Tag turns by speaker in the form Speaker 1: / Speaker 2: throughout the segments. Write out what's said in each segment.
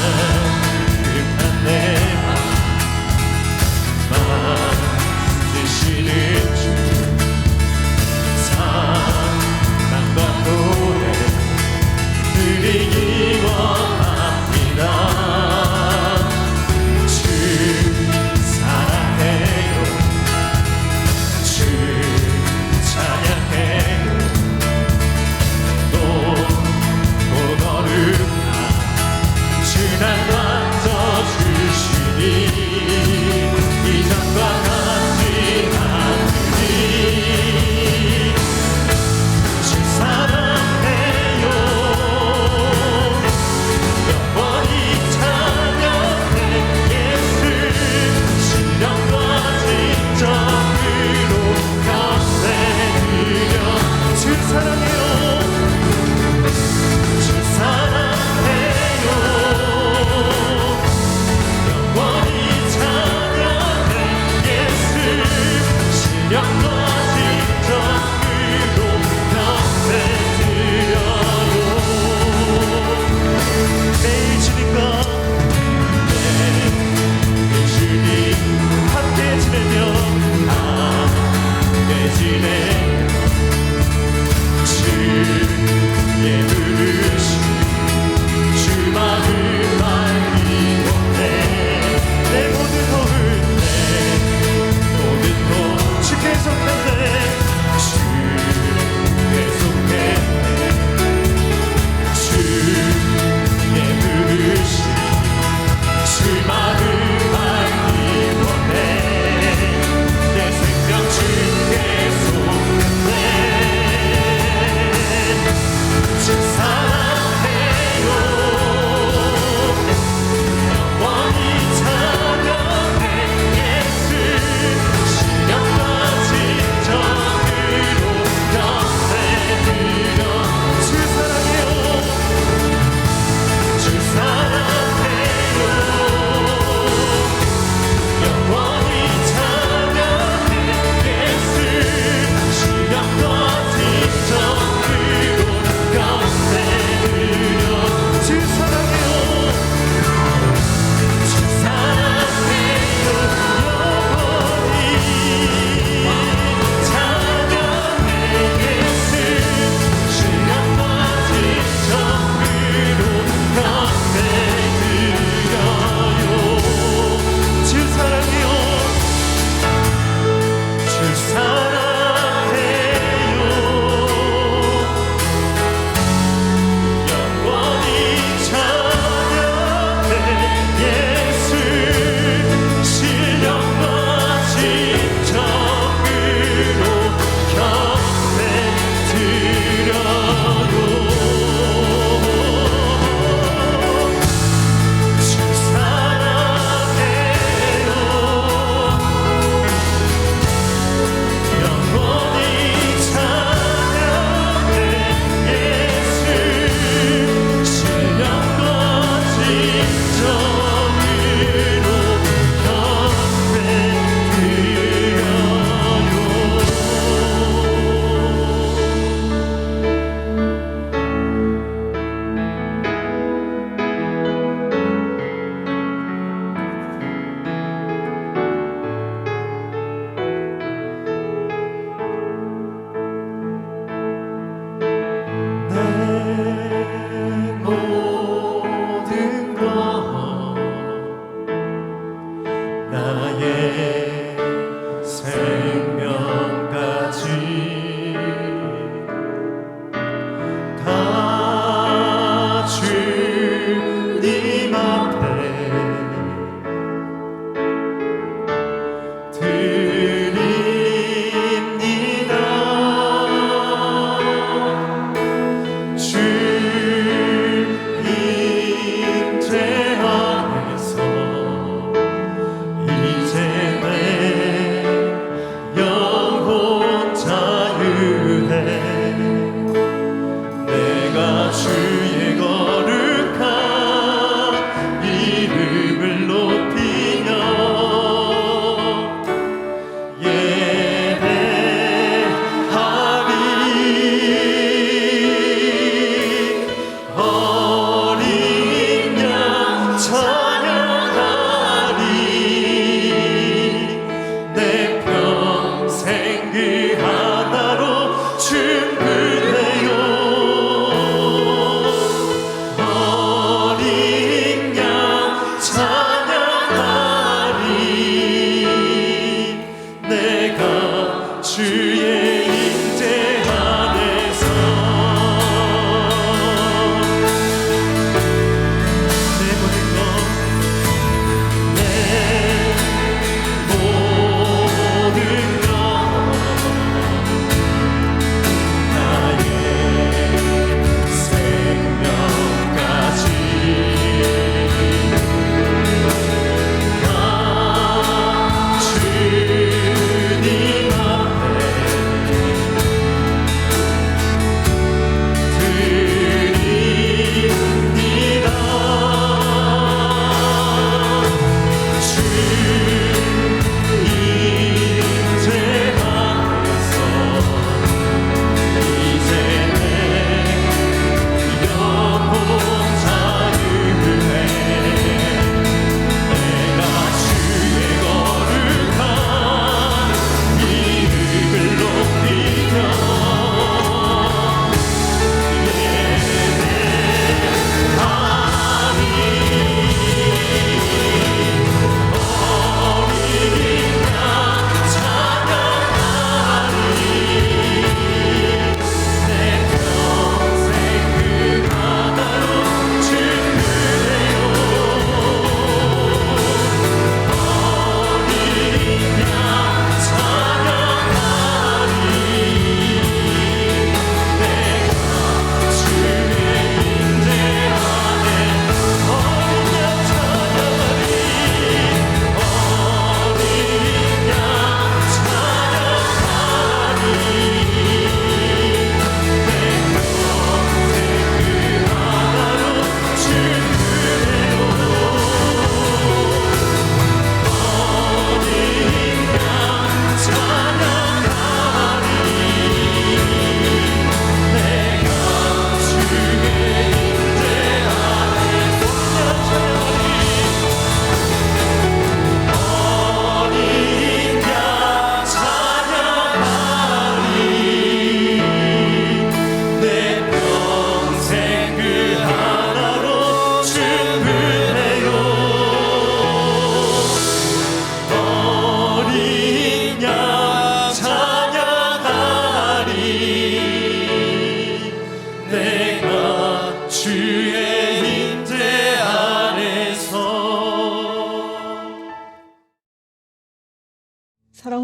Speaker 1: 가득한 내맘 만지시는 주 사랑과 노래 드리기 원합니다. 주 사랑해요, 주 찬양해요. 또 거룩한 주날 만져주시니 이전과 같지 않으니 주 사랑해요,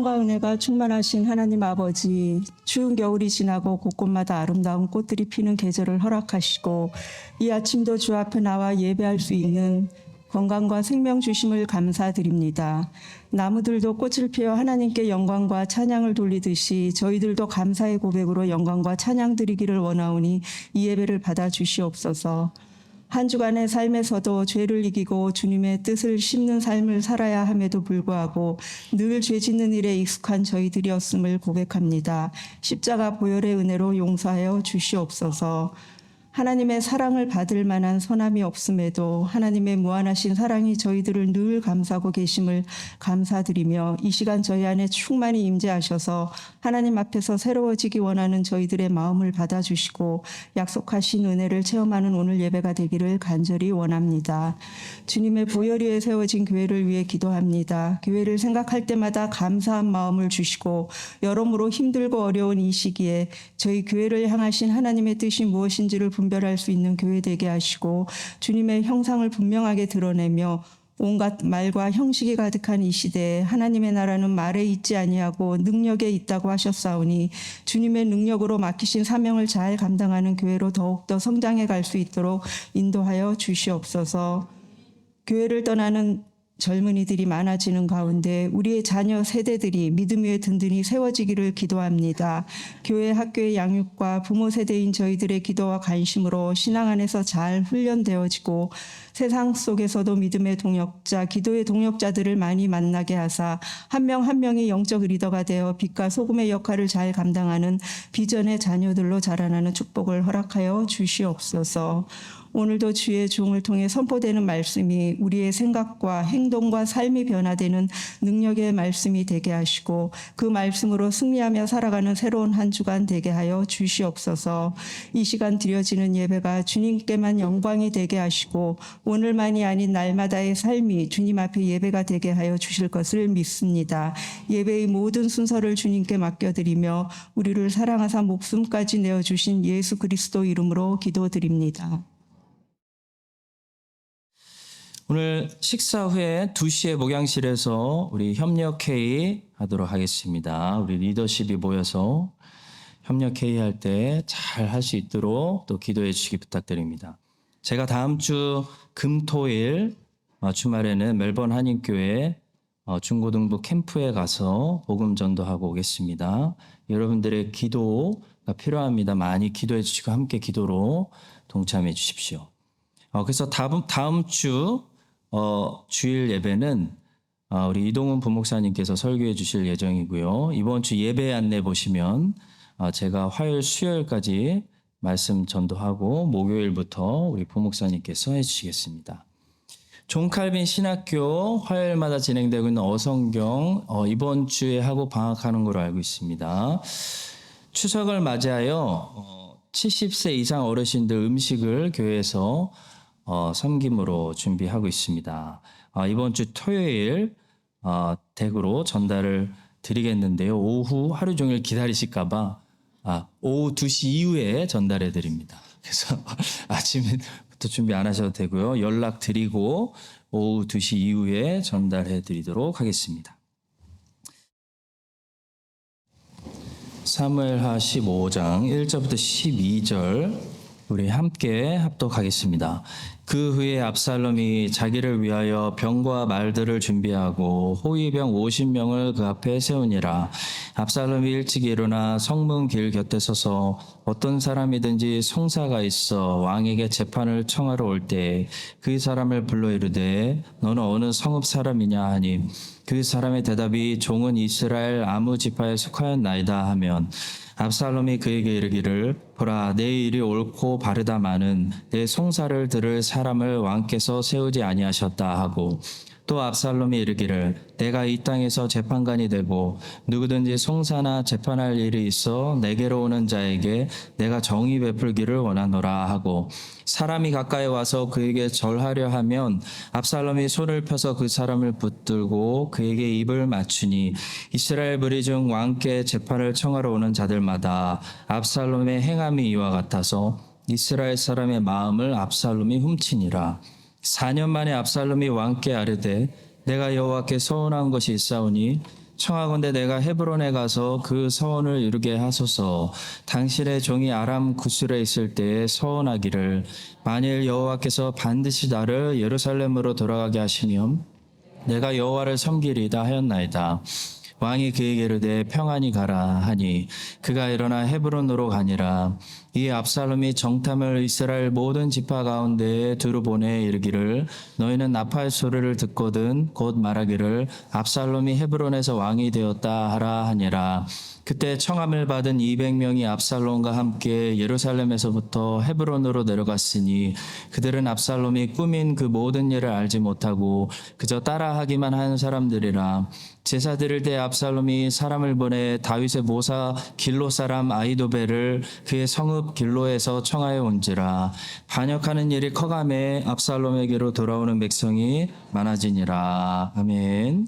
Speaker 2: 사랑과 은혜가 충만하신 하나님 아버지, 추운 겨울이 지나고 곳곳마다 아름다운 꽃들이 피는 계절을 허락하시고 이 아침도 주 앞에 나와 예배할 수 있는 건강과 생명 주심을 감사드립니다. 나무들도 꽃을 피워 하나님께 영광과 찬양을 돌리듯이 저희들도 감사의 고백으로 영광과 찬양 드리기를 원하오니 이 예배를 받아 주시옵소서. 한 주간의 삶에서도 죄를 이기고 주님의 뜻을 씹는 삶을 살아야 함에도 불구하고 늘 죄 짓는 일에 익숙한 저희들이었음을 고백합니다. 십자가 보혈의 은혜로 용서하여 주시옵소서. 하나님의 사랑을 받을 만한 선함이 없음에도 하나님의 무한하신 사랑이 저희들을 늘 감싸고 계심을 감사드리며 이 시간 저희 안에 충만히 임재하셔서 하나님 앞에서 새로워지기 원하는 저희들의 마음을 받아주시고 약속하신 은혜를 체험하는 오늘 예배가 되기를 간절히 원합니다. 주님의 보혈 위에 세워진 교회를 위해 기도합니다. 교회를 생각할 때마다 감사한 마음을 주시고 여러모로 힘들고 어려운 이 시기에 저희 교회를 향하신 하나님의 뜻이 무엇인지를 분별할 수 있는 교회 되게 하시고 주님의 형상을 분명하게 드러내며 온갖 말과 형식이 가득한 이 시대에 하나님의 나라는 말에 있지 아니하고 능력에 있다고 하셨사오니 주님의 능력으로 맡기신 사명을 잘 감당하는 교회로 더욱더 성장해 갈 수 있도록 인도하여 주시옵소서. 교회를 떠나는 젊은이들이 많아지는 가운데 우리의 자녀 세대들이 믿음 위에 든든히 세워지기를 기도합니다. 교회 학교의 양육과 부모 세대인 저희들의 기도와 관심으로 신앙 안에서 잘 훈련되어지고 세상 속에서도 믿음의 동역자, 기도의 동역자들을 많이 만나게 하사 한 명 한 명이 영적 리더가 되어 빛과 소금의 역할을 잘 감당하는 비전의 자녀들로 자라나는 축복을 허락하여 주시옵소서. 오늘도 주의 종을 통해 선포되는 말씀이 우리의 생각과 행동과 삶이 변화되는 능력의 말씀이 되게 하시고 그 말씀으로 승리하며 살아가는 새로운 한 주간 되게 하여 주시옵소서. 이 시간 드려지는 예배가 주님께만 영광이 되게 하시고 오늘만이 아닌 날마다의 삶이 주님 앞에 예배가 되게 하여 주실 것을 믿습니다. 예배의 모든 순서를 주님께 맡겨드리며 우리를 사랑하사 목숨까지 내어주신 예수 그리스도 이름으로 기도드립니다.
Speaker 3: 오늘 식사 후에 2시에 목양실에서 우리 협력회의 하도록 하겠습니다. 우리 리더십이 모여서 협력회의 할 때 잘 할 수 있도록 또 기도해 주시기 부탁드립니다. 제가 다음 주 금토일 주말에는 멜번 한인교회 중고등부 캠프에 가서 복음 전도하고 오겠습니다. 여러분들의 기도가 필요합니다. 많이 기도해 주시고 함께 기도로 동참해 주십시오. 그래서 다음 주 주일 예배는 우리 이동훈 부목사님께서 설교해 주실 예정이고요. 이번 주 예배 안내 보시면 제가 화요일, 수요일까지 말씀 전도하고 목요일부터 우리 부목사님께서 해주시겠습니다. 존 칼빈 신학교 화요일마다 진행되고 있는 어성경 이번 주에 하고 방학하는 걸로 알고 있습니다. 추석을 맞이하여 70세 이상 어르신들 음식을 교회에서 섬김으로 준비하고 있습니다. 이번 주 토요일 댁으로 전달을 드리겠는데요. 오후 하루 종일 기다리실까 봐 오후 2시 이후에 전달해 드립니다. 그래서 아침부터 준비 안 하셔도 되고요. 연락 드리고 오후 2시 이후에 전달해 드리도록 하겠습니다. 사무엘하 15장 1절부터 12절 우리 함께 합독하겠습니다. 그 후에 압살롬이 자기를 위하여 병과 말들을 준비하고 호위병 50명을 그 앞에 세우니라. 압살롬이 일찍 일어나 성문 길 곁에 서서 어떤 사람이든지 송사가 있어 왕에게 재판을 청하러 올 때 그 사람을 불러 이르되 너는 어느 성읍 사람이냐 하니 그 사람의 대답이 종은 이스라엘 아무 지파에 속하였나이다 하면 압살롬이 그에게 이르기를 보라 내 일이 옳고 바르다마는 내 송사를 들을 사람을 왕께서 세우지 아니하셨다 하고 또 압살롬이 이르기를 내가 이 땅에서 재판관이 되고 누구든지 송사나 재판할 일이 있어 내게로 오는 자에게 내가 정의 베풀기를 원하노라 하고 사람이 가까이 와서 그에게 절하려 하면 압살롬이 손을 펴서 그 사람을 붙들고 그에게 입을 맞추니 이스라엘 무리 중 왕께 재판을 청하러 오는 자들마다 압살롬의 행함이 이와 같아서 이스라엘 사람의 마음을 압살롬이 훔치니라. 4년 만에 압살롬이 왕께 아뢰되 내가 여호와께 서운한 것이 있사오니 청하건대 내가 헤브론에 가서 그 서원을 이루게 하소서. 당신의 종이 아람 구술에 있을 때에 서원하기를 만일 여호와께서 반드시 나를 예루살렘으로 돌아가게 하시면 내가 여호와를 섬기리다 하였나이다. 왕이 그에게 이르되 평안히 가라 하니 그가 일어나 헤브론으로 가니라. 이 압살롬이 정탐을 이스라엘 모든 지파 가운데에 두루 보내 이르기를 너희는 나팔 소리를 듣거든 곧 말하기를 압살롬이 헤브론에서 왕이 되었다 하라 하니라. 그때 청함을 받은 200명이 압살롬과 함께 예루살렘에서부터 헤브론으로 내려갔으니 그들은 압살롬이 꾸민 그 모든 일을 알지 못하고 그저 따라하기만 한 사람들이라. 제사 드릴 때 압살롬이 사람을 보내 다윗의 모사 길로 사람 아히도벨을 그의 성읍 길로에서 청하여 온지라. 반역하는 일이 커감에 압살롬에게로 돌아오는 백성이 많아지니라. 아멘.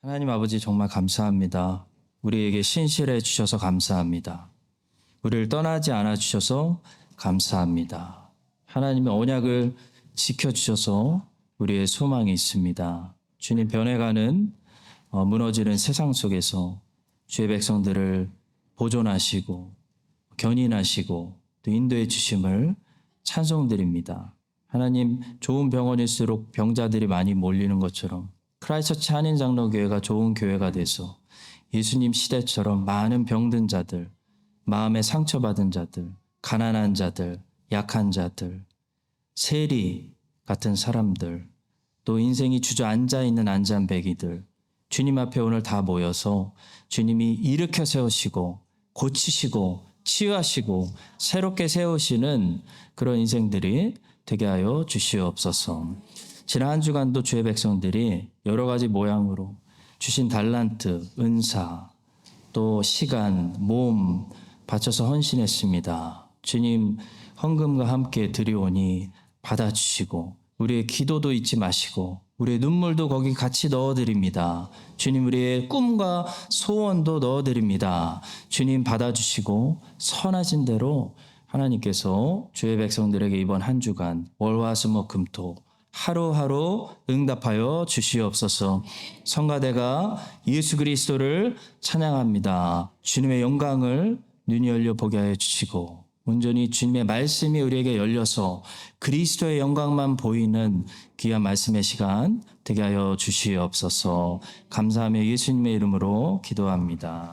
Speaker 3: 하나님 아버지 정말 감사합니다. 우리에게 신실해 주셔서 감사합니다. 우리를 떠나지 않아 주셔서 감사합니다. 하나님의 언약을 지켜주셔서 우리의 소망이 있습니다. 주님, 변해가는 무너지는 세상 속에서 주의 백성들을 보존하시고 견인하시고 또 인도해 주심을 찬송드립니다. 하나님, 좋은 병원일수록 병자들이 많이 몰리는 것처럼 크라이스처치 한인장로교회가 좋은 교회가 돼서 예수님 시대처럼 많은 병든 자들, 마음에 상처받은 자들, 가난한 자들, 약한 자들, 세리 같은 사람들, 또 인생이 주저앉아 있는 안전뱅이들, 주님 앞에 오늘 다 모여서 주님이 일으켜 세우시고 고치시고 치유하시고 새롭게 세우시는 그런 인생들이 되게 하여 주시옵소서. 지난 한 주간도 주의 백성들이 여러 가지 모양으로 주신 달란트, 은사, 또 시간, 몸 바쳐서 헌신했습니다. 주님 헌금과 함께 드리오니 받아주시고 우리의 기도도 잊지 마시고 우리의 눈물도 거기 같이 넣어드립니다. 주님 우리의 꿈과 소원도 넣어드립니다. 주님 받아주시고 선하신 대로 하나님께서 주의 백성들에게 이번 한 주간 월화수목금토 하루하루 응답하여 주시옵소서. 성가대가 예수 그리스도를 찬양합니다. 주님의 영광을 눈이 열려 보게 하여 주시고 온전히 주님의 말씀이 우리에게 열려서 그리스도의 영광만 보이는 귀한 말씀의 시간 되게 하여 주시옵소서. 감사하며 예수님의 이름으로 기도합니다.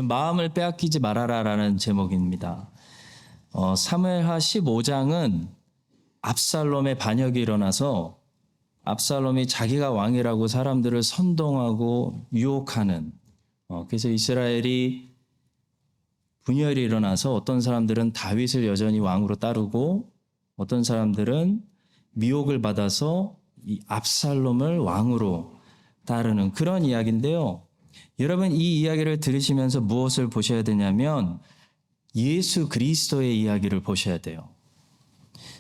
Speaker 3: 마음을 빼앗기지 말아라라는 제목입니다. 사무엘하 15장은 압살롬의 반역이 일어나서 압살롬이 자기가 왕이라고 사람들을 선동하고 유혹하는, 그래서 이스라엘이 분열이 일어나서 어떤 사람들은 다윗을 여전히 왕으로 따르고 어떤 사람들은 미혹을 받아서 이 압살롬을 왕으로 따르는 그런 이야기인데요. 여러분, 이 이야기를 들으시면서 무엇을 보셔야 되냐면 예수 그리스도의 이야기를 보셔야 돼요.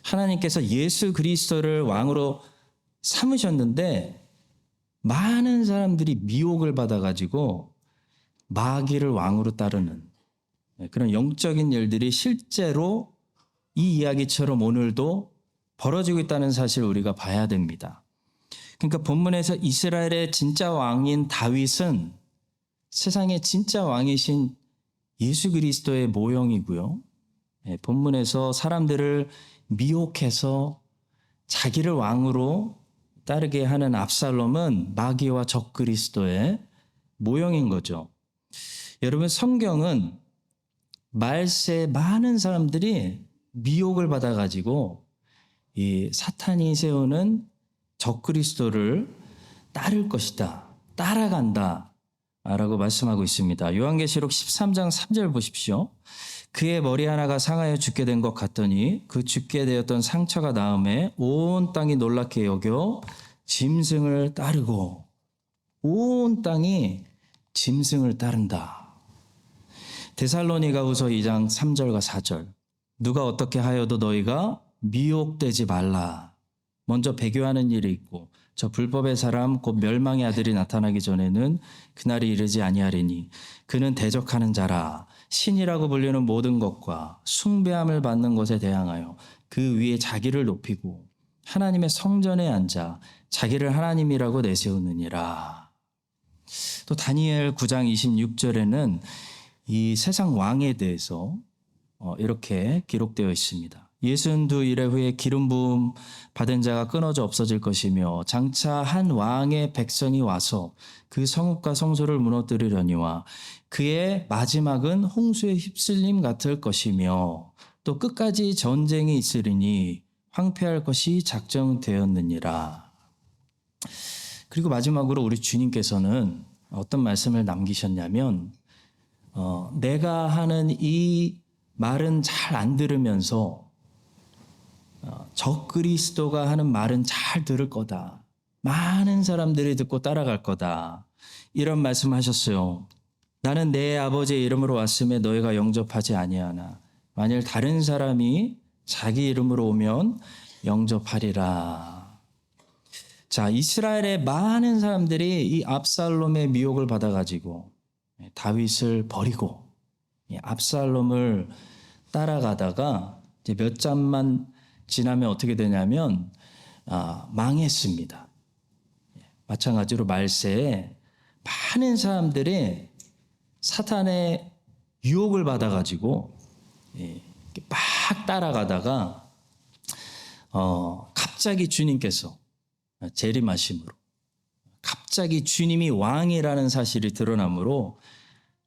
Speaker 3: 하나님께서 예수 그리스도를 왕으로 삼으셨는데 많은 사람들이 미혹을 받아가지고 마귀를 왕으로 따르는 그런 영적인 일들이 실제로 이 이야기처럼 오늘도 벌어지고 있다는 사실을 우리가 봐야 됩니다. 그러니까 본문에서 이스라엘의 진짜 왕인 다윗은 세상의 진짜 왕이신 예수 그리스도의 모형이고요. 본문에서 사람들을 미혹해서 자기를 왕으로 따르게 하는 압살롬은 마귀와 적 그리스도의 모형인 거죠. 여러분, 성경은 말세에 많은 사람들이 미혹을 받아가지고 이 사탄이 세우는 적 그리스도를 따를 것이다, 따라간다 라고 말씀하고 있습니다. 요한계시록 13장 3절 보십시오. 그의 머리 하나가 상하여 죽게 된 것 같더니 그 죽게 되었던 상처가 나음에 온 땅이 놀랍게 여겨 짐승을 따르고, 온 땅이 짐승을 따른다. 데살로니가후서 2장 3절과 4절. 누가 어떻게 하여도 너희가 미혹되지 말라. 먼저 배교하는 일이 있고 저 불법의 사람 곧 멸망의 아들이 나타나기 전에는 그날이 이르지 아니하리니 그는 대적하는 자라. 신이라고 불리는 모든 것과 숭배함을 받는 것에 대항하여 그 위에 자기를 높이고 하나님의 성전에 앉아 자기를 하나님이라고 내세우느니라. 또 다니엘 9장 26절에는 이 세상 왕에 대해서 이렇게 기록되어 있습니다. 62 일의 후에 기름 부음 받은 자가 끊어져 없어질 것이며 장차 한 왕의 백성이 와서 그 성읍과 성소를 무너뜨리려니와 그의 마지막은 홍수의 휩쓸림 같을 것이며 또 끝까지 전쟁이 있으리니 황폐할 것이 작정되었느니라. 그리고 마지막으로 우리 주님께서는 어떤 말씀을 남기셨냐면 내가 하는 이 말은 잘 안 들으면서 적 그리스도가 하는 말은 잘 들을 거다. 많은 사람들이 듣고 따라갈 거다. 이런 말씀하셨어요. 나는 내 아버지의 이름으로 왔음에 너희가 영접하지 아니하나 만일 다른 사람이 자기 이름으로 오면 영접하리라. 자, 이스라엘의 많은 사람들이 이 압살롬의 미혹을 받아가지고 다윗을 버리고 압살롬을 따라가다가 이제 몇 잠만 지나면 어떻게 되냐면 망했습니다. 마찬가지로 말세에 많은 사람들이 사탄의 유혹을 받아가지고 막 따라가다가 갑자기 주님께서 재림하심으로 갑자기 주님이 왕이라는 사실이 드러나므로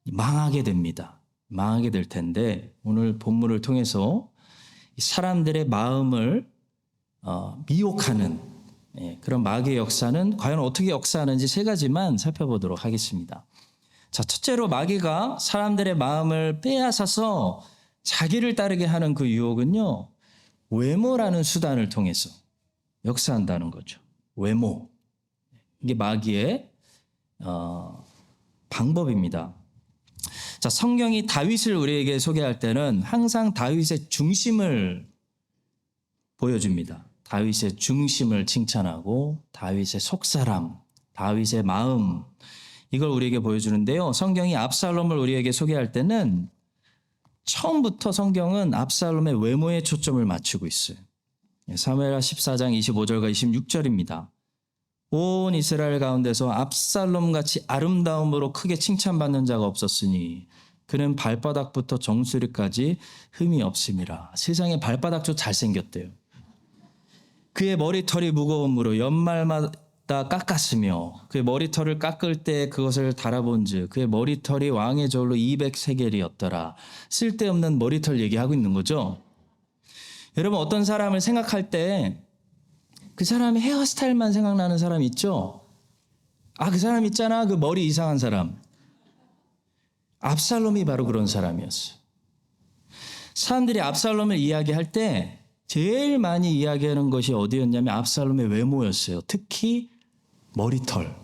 Speaker 3: 망하게 됩니다. 망하게 될 텐데 오늘 본문을 통해서 사람들의 마음을 미혹하는 그런 마귀의 역사는 과연 어떻게 역사하는지 세 가지만 살펴보도록 하겠습니다. 자, 첫째로 마귀가 사람들의 마음을 빼앗아서 자기를 따르게 하는 그 유혹은요, 외모라는 수단을 통해서 역사한다는 거죠. 외모. 이게 마귀의 방법입니다. 자, 성경이 다윗을 우리에게 소개할 때는 항상 다윗의 중심을 보여줍니다. 다윗의 중심을 칭찬하고 다윗의 속사람, 다윗의 마음, 이걸 우리에게 보여주는데요. 성경이 압살롬을 우리에게 소개할 때는 처음부터 성경은 압살롬의 외모에 초점을 맞추고 있어요. 사무엘하 14장 25절과 26절입니다. 온 이스라엘 가운데서 압살롬같이 아름다움으로 크게 칭찬받는 자가 없었으니 그는 발바닥부터 정수리까지 흠이 없음이라. 세상에 발바닥도 잘생겼대요. 그의 머리털이 무거움으로 깎았으며 그의 머리털을 깎을 때 그것을 달아본즉 그의 머리털이 왕의 저울로 200세겔이었더라. 쓸데없는 머리털 얘기하고 있는 거죠. 여러분 어떤 사람을 생각할 때 그 사람의 헤어스타일만 생각나는 사람 있죠? 그 사람 있잖아. 그 머리 이상한 사람. 압살롬이 바로 그런 사람이었어요. 사람들이 압살롬을 이야기할 때 제일 많이 이야기하는 것이 어디였냐면 압살롬의 외모였어요. 특히 머리털.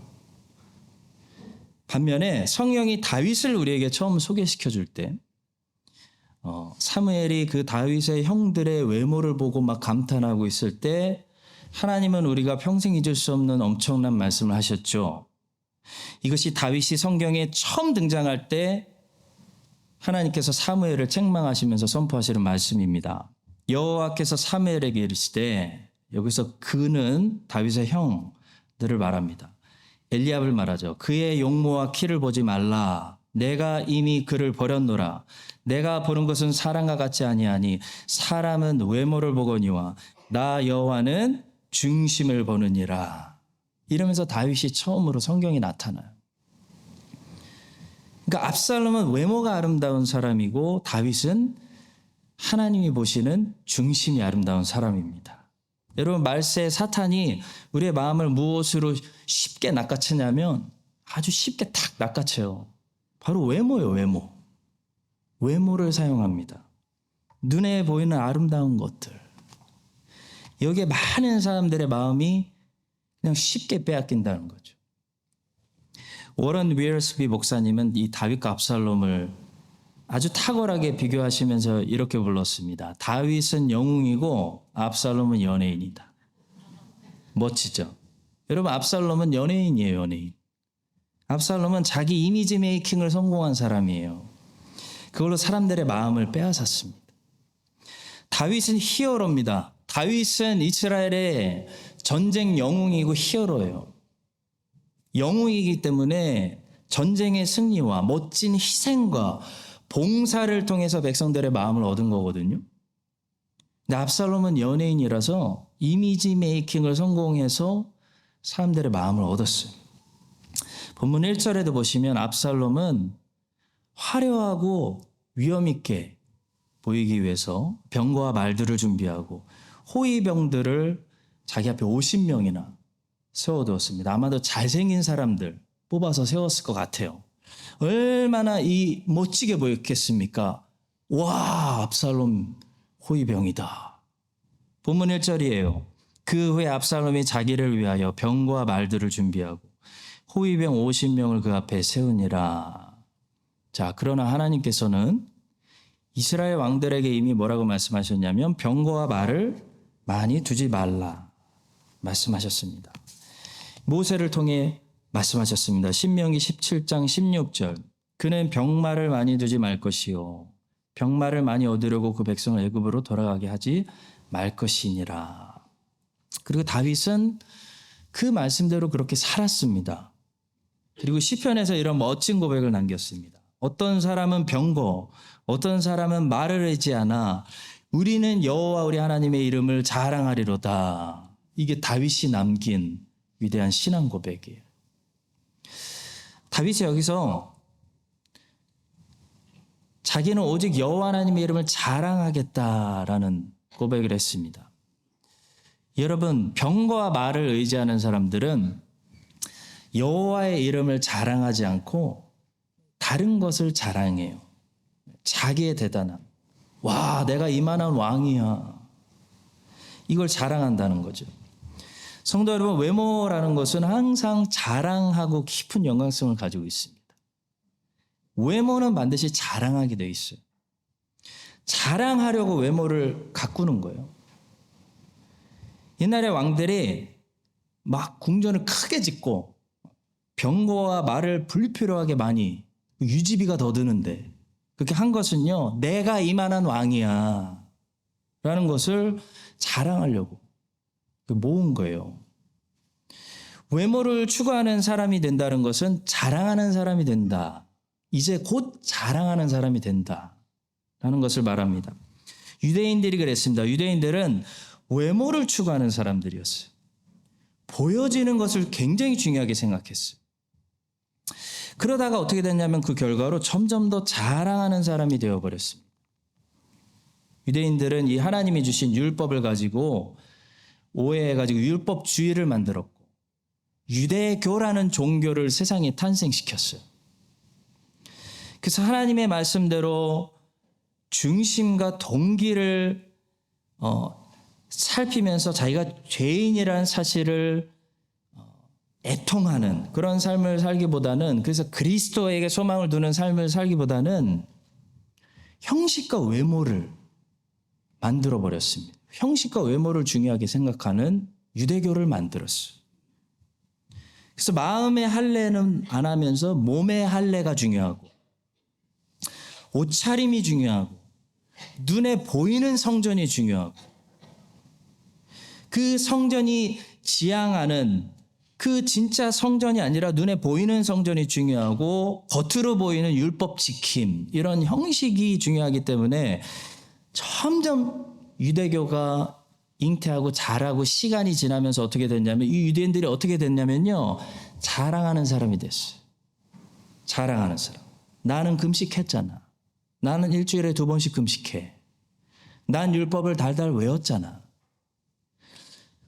Speaker 3: 반면에 성령이 다윗을 우리에게 처음 소개시켜 줄 때 사무엘이 그 다윗의 형들의 외모를 보고 막 감탄하고 있을 때 하나님은 우리가 평생 잊을 수 없는 엄청난 말씀을 하셨죠. 이것이 다윗이 성경에 처음 등장할 때 하나님께서 사무엘을 책망하시면서 선포하시는 말씀입니다. 여호와께서 사무엘에게 이르시되, 여기서 그는 다윗의 형들을 말합니다. 엘리압을 말하죠. 그의 용모와 키를 보지 말라. 내가 이미 그를 버렸노라. 내가 보는 것은 사람과 같지 아니하니 사람은 외모를 보거니와 나 여호와는 중심을 보느니라. 이러면서 다윗이 처음으로 성경에 나타나요. 그러니까 압살롬은 외모가 아름다운 사람이고 다윗은 하나님이 보시는 중심이 아름다운 사람입니다. 여러분 말세에 사탄이 우리의 마음을 무엇으로 쉽게 낚아채냐면 아주 쉽게 탁 낚아채요. 바로 외모예요. 외모. 외모를 사용합니다. 눈에 보이는 아름다운 것들. 여기에 많은 사람들의 마음이 그냥 쉽게 빼앗긴다는 거죠. 워런 위얼스비 목사님은 이 다윗과 압살롬을 아주 탁월하게 비교하시면서 이렇게 불렀습니다. 다윗은 영웅이고 압살롬은 연예인이다. 멋지죠? 여러분 압살롬은 연예인이에요. 연예인. 압살롬은 자기 이미지 메이킹을 성공한 사람이에요. 그걸로 사람들의 마음을 빼앗았습니다. 다윗은 히어로입니다. 다윗은 이스라엘의 전쟁 영웅이고 히어로예요. 영웅이기 때문에 전쟁의 승리와 멋진 희생과 봉사를 통해서 백성들의 마음을 얻은 거거든요. 근데 압살롬은 연예인이라서 이미지 메이킹을 성공해서 사람들의 마음을 얻었어요. 본문 1절에도 보시면 압살롬은 화려하고 위험 있게 보이기 위해서 병거와 말들을 준비하고 호위병들을 자기 앞에 50명이나 세워두었습니다. 아마도 잘생긴 사람들 뽑아서 세웠을 것 같아요. 얼마나 이 멋지게 보였겠습니까? 와, 압살롬 호위병이다. 본문 1절이에요. 그 후에 압살롬이 자기를 위하여 병과 말들을 준비하고 호위병 50명을 그 앞에 세우니라. 자, 그러나 하나님께서는 이스라엘 왕들에게 이미 뭐라고 말씀하셨냐면 병거와 말을 많이 두지 말라 말씀하셨습니다. 모세를 통해 말씀하셨습니다. 신명기 17장 16절. 그는 병마를 많이 두지 말 것이요 병마를 많이 얻으려고 그 백성을 애굽으로 돌아가게 하지 말 것이니라. 그리고 다윗은 그 말씀대로 그렇게 살았습니다. 그리고 시편에서 이런 멋진 고백을 남겼습니다. 어떤 사람은 병거, 어떤 사람은 말을 의지하나 우리는 여호와 우리 하나님의 이름을 자랑하리로다. 이게 다윗이 남긴 위대한 신앙 고백이에요. 다윗이 여기서 자기는 오직 여호와 하나님의 이름을 자랑하겠다라는 고백을 했습니다. 여러분, 병거와 말을 의지하는 사람들은 여호와의 이름을 자랑하지 않고 다른 것을 자랑해요. 자기의 대단함. 와, 내가 이만한 왕이야. 이걸 자랑한다는 거죠. 성도 여러분, 외모라는 것은 항상 자랑하고 깊은 연관성을 가지고 있습니다. 외모는 반드시 자랑하게 돼 있어요. 자랑하려고 외모를 가꾸는 거예요. 옛날에 왕들이 막 궁전을 크게 짓고 병거와 말을 불필요하게 많이 유지비가 더 드는데 그렇게 한 것은요, 내가 이만한 왕이야 라는 것을 자랑하려고 모은 거예요. 외모를 추구하는 사람이 된다는 것은 자랑하는 사람이 된다. 이제 곧 자랑하는 사람이 된다 라는 것을 말합니다. 유대인들이 그랬습니다. 유대인들은 외모를 추구하는 사람들이었어요. 보여지는 것을 굉장히 중요하게 생각했어요. 그러다가 어떻게 됐냐면 그 결과로 점점 더 자랑하는 사람이 되어버렸습니다. 유대인들은 이 하나님이 주신 율법을 가지고 오해해가지고 율법주의를 만들었고 유대교라는 종교를 세상에 탄생시켰어요. 그래서 하나님의 말씀대로 중심과 동기를 살피면서 자기가 죄인이라는 사실을 애통하는 그런 삶을 살기보다는, 그래서 그리스도에게 소망을 두는 삶을 살기보다는 형식과 외모를 만들어 버렸습니다. 형식과 외모를 중요하게 생각하는 유대교를 만들었어요. 그래서 마음의 할례는 안 하면서 몸의 할례가 중요하고 옷차림이 중요하고 눈에 보이는 성전이 중요하고 그 성전이 지향하는 그 진짜 성전이 아니라 눈에 보이는 성전이 중요하고 겉으로 보이는 율법 지킴, 이런 형식이 중요하기 때문에 점점 유대교가 잉태하고 자라고 시간이 지나면서 어떻게 됐냐면 이 유대인들이 어떻게 됐냐면요, 자랑하는 사람이 됐어요. 자랑하는 사람. 나는 금식했잖아. 나는 일주일에 2번씩 금식해. 난 율법을 달달 외웠잖아.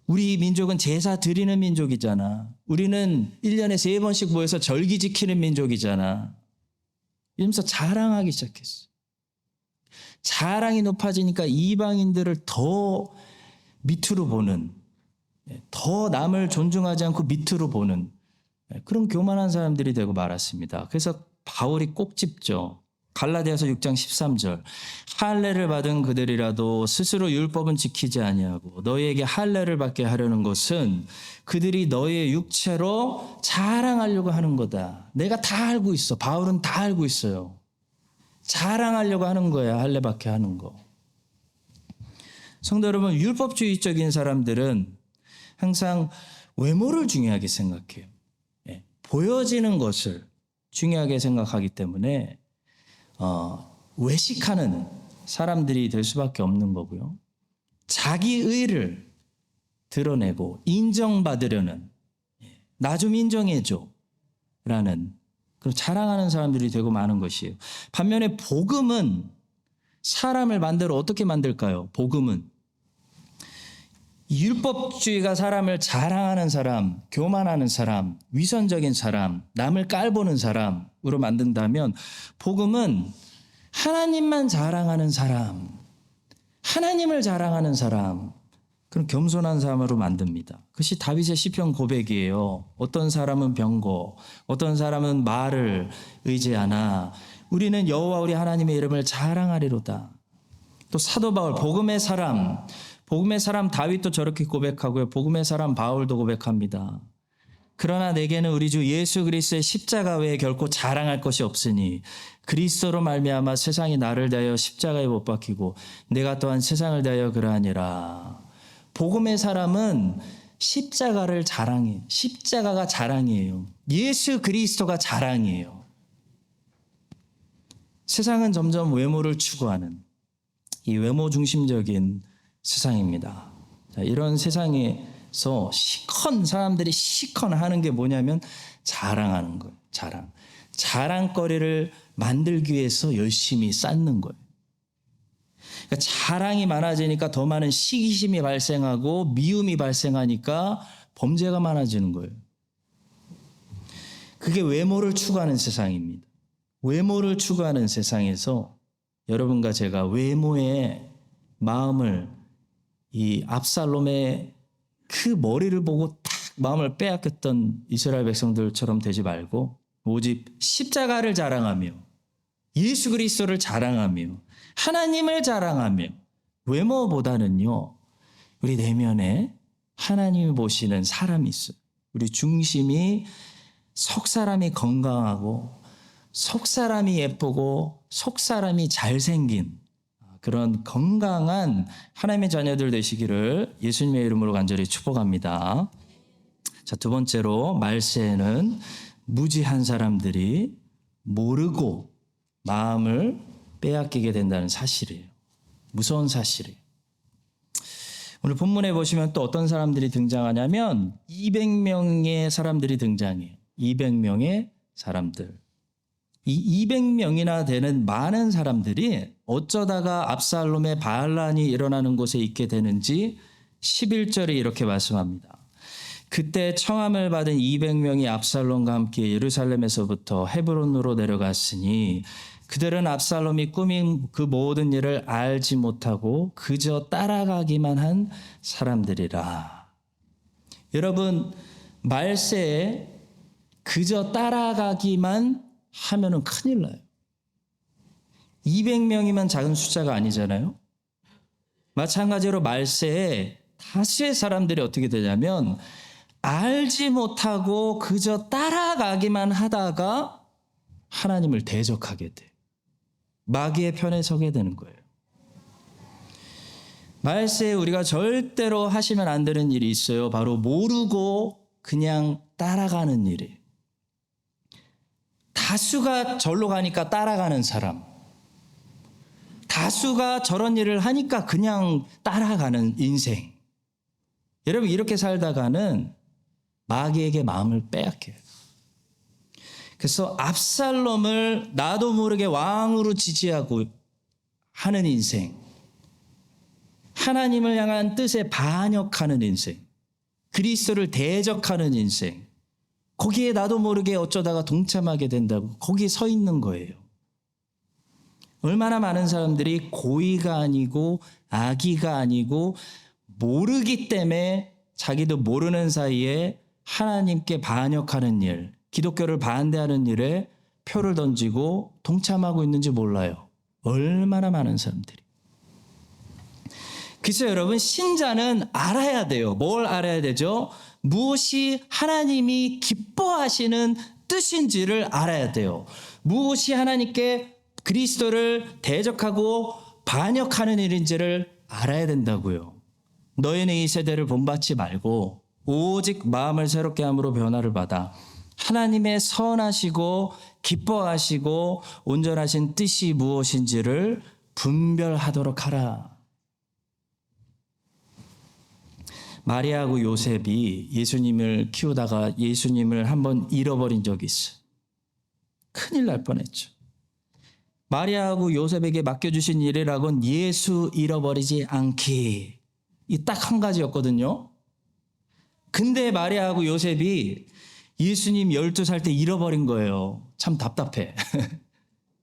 Speaker 3: 우리 민족은 제사 드리는 민족이잖아. 우리는 1년에 3번씩 모여서 절기 지키는 민족이잖아. 이러면서 자랑하기 시작했어. 자랑이 높아지니까 이방인들을 더 밑으로 보는, 더 남을 존중하지 않고 밑으로 보는 그런 교만한 사람들이 되고 말았습니다. 그래서 바울이 꼭 짚죠. 갈라디아서 6장 13절. 할례를 받은 그들이라도 스스로 율법은 지키지 아니하고 너희에게 할례를 받게 하려는 것은 그들이 너희의 육체로 자랑하려고 하는 거다. 내가 다 알고 있어. 바울은 다 알고 있어요. 자랑하려고 하는 거야. 할례 받게 하는 거. 성도 여러분, 율법주의적인 사람들은 항상 외모를 중요하게 생각해요. 보여지는 것을 중요하게 생각하기 때문에 외식하는 사람들이 될 수밖에 없는 거고요. 자기 의를 드러내고 인정받으려는, 나 좀 인정해줘 라는 그런 자랑하는 사람들이 되고 마는 것이에요. 반면에 복음은 사람을 만들어 어떻게 만들까요? 복음은 율법주의가 사람을 자랑하는 사람, 교만하는 사람, 위선적인 사람, 남을 깔보는 사람으로 만든다면 복음은 하나님만 자랑하는 사람, 하나님을 자랑하는 사람, 그런 겸손한 사람으로 만듭니다. 그것이 다윗의 시편 고백이에요. 어떤 사람은 병거, 어떤 사람은 말을 의지하나 우리는 여호와 우리 하나님의 이름을 자랑하리로다. 또 사도 바울, 복음의 사람 다윗도 저렇게 고백하고요. 복음의 사람 바울도 고백합니다. 그러나 내게는 우리 주 예수 그리스도의 십자가 외에 결코 자랑할 것이 없으니 그리스도로 말미암아 세상이 나를 대하여 십자가에 못 박히고 내가 또한 세상을 대하여 그러하니라. 복음의 사람은 십자가를 자랑해요. 십자가가 자랑이에요. 예수 그리스도가 자랑이에요. 세상은 점점 외모를 추구하는 이 외모 중심적인 세상입니다. 자, 이런 세상에서 사람들이 시컨 하는 게 뭐냐면 자랑하는 거예요. 자랑거리를 만들기 위해서 열심히 쌓는 거예요. 그러니까 자랑이 많아지니까 더 많은 시기심이 발생하고 미움이 발생하니까 범죄가 많아지는 거예요. 그게 외모를 추구하는 세상입니다. 외모를 추구하는 세상에서 여러분과 제가 외모의 마음을, 이 압살롬의 그 머리를 보고 딱 마음을 빼앗겼던 이스라엘 백성들처럼 되지 말고 오직 십자가를 자랑하며 예수 그리스도를 자랑하며 하나님을 자랑하며 외모보다는요, 우리 내면에 하나님이 보시는 사람이 있어요. 우리 중심이 속사람이 건강하고 속사람이 예쁘고 속사람이 잘생긴 그런 건강한 하나님의 자녀들 되시기를 예수님의 이름으로 간절히 축복합니다. 자, 두 번째로 말세에는 무지한 사람들이 모르고 마음을 빼앗기게 된다는 사실이에요. 무서운 사실이에요. 오늘 본문에 보시면 또 어떤 사람들이 등장하냐면 200명의 사람들이 등장해요. 200명의 사람들. 이 200명이나 되는 많은 사람들이 어쩌다가 압살롬의 반란이 일어나는 곳에 있게 되는지 11절에 이렇게 말씀합니다. 그때 청함을 받은 200명이 압살롬과 함께 예루살렘에서부터 헤브론으로 내려갔으니 그들은 압살롬이 꾸민 그 모든 일을 알지 못하고 그저 따라가기만 한 사람들이라. 여러분, 말세에 그저 따라가기만 하면은 큰일 나요. 200명이면 작은 숫자가 아니잖아요. 마찬가지로 말세에 다수의 사람들이 어떻게 되냐면 알지 못하고 그저 따라가기만 하다가 하나님을 대적하게 돼. 마귀의 편에 서게 되는 거예요. 말세에 우리가 절대로 하시면 안 되는 일이 있어요. 바로 모르고 그냥 따라가는 일이에요. 다수가 절로 가니까 따라가는 사람. 다수가 저런 일을 하니까 그냥 따라가는 인생. 여러분, 이렇게 살다가는 마귀에게 마음을 빼앗겨요. 그래서 압살롬을 나도 모르게 왕으로 지지하고 하는 인생. 하나님을 향한 뜻에 반역하는 인생. 그리스도를 대적하는 인생. 거기에 나도 모르게 어쩌다가 동참하게 된다고 거기에 서 있는 거예요. 얼마나 많은 사람들이 고의가 아니고 악의가 아니고 모르기 때문에 자기도 모르는 사이에 하나님께 반역하는 일, 기독교를 반대하는 일에 표를 던지고 동참하고 있는지 몰라요. 얼마나 많은 사람들이. 그래서 여러분, 신자는 알아야 돼요. 뭘 알아야 되죠? 무엇이 하나님이 기뻐하시는 뜻인지를 알아야 돼요. 무엇이 하나님께 그리스도를 대적하고 반역하는 일인지를 알아야 된다고요. 너희는 이 세대를 본받지 말고 오직 마음을 새롭게 함으로 변화를 받아 하나님의 선하시고 기뻐하시고 온전하신 뜻이 무엇인지를 분별하도록 하라. 마리아하고 요셉이 예수님을 키우다가 예수님을 한번 잃어버린 적이 있어요. 큰일 날 뻔했죠. 마리아하고 요셉에게 맡겨주신 일이라고는 예수 잃어버리지 않기. 이 딱 한 가지였거든요. 근데 마리아하고 요셉이 예수님 12살 때 잃어버린 거예요. 참 답답해.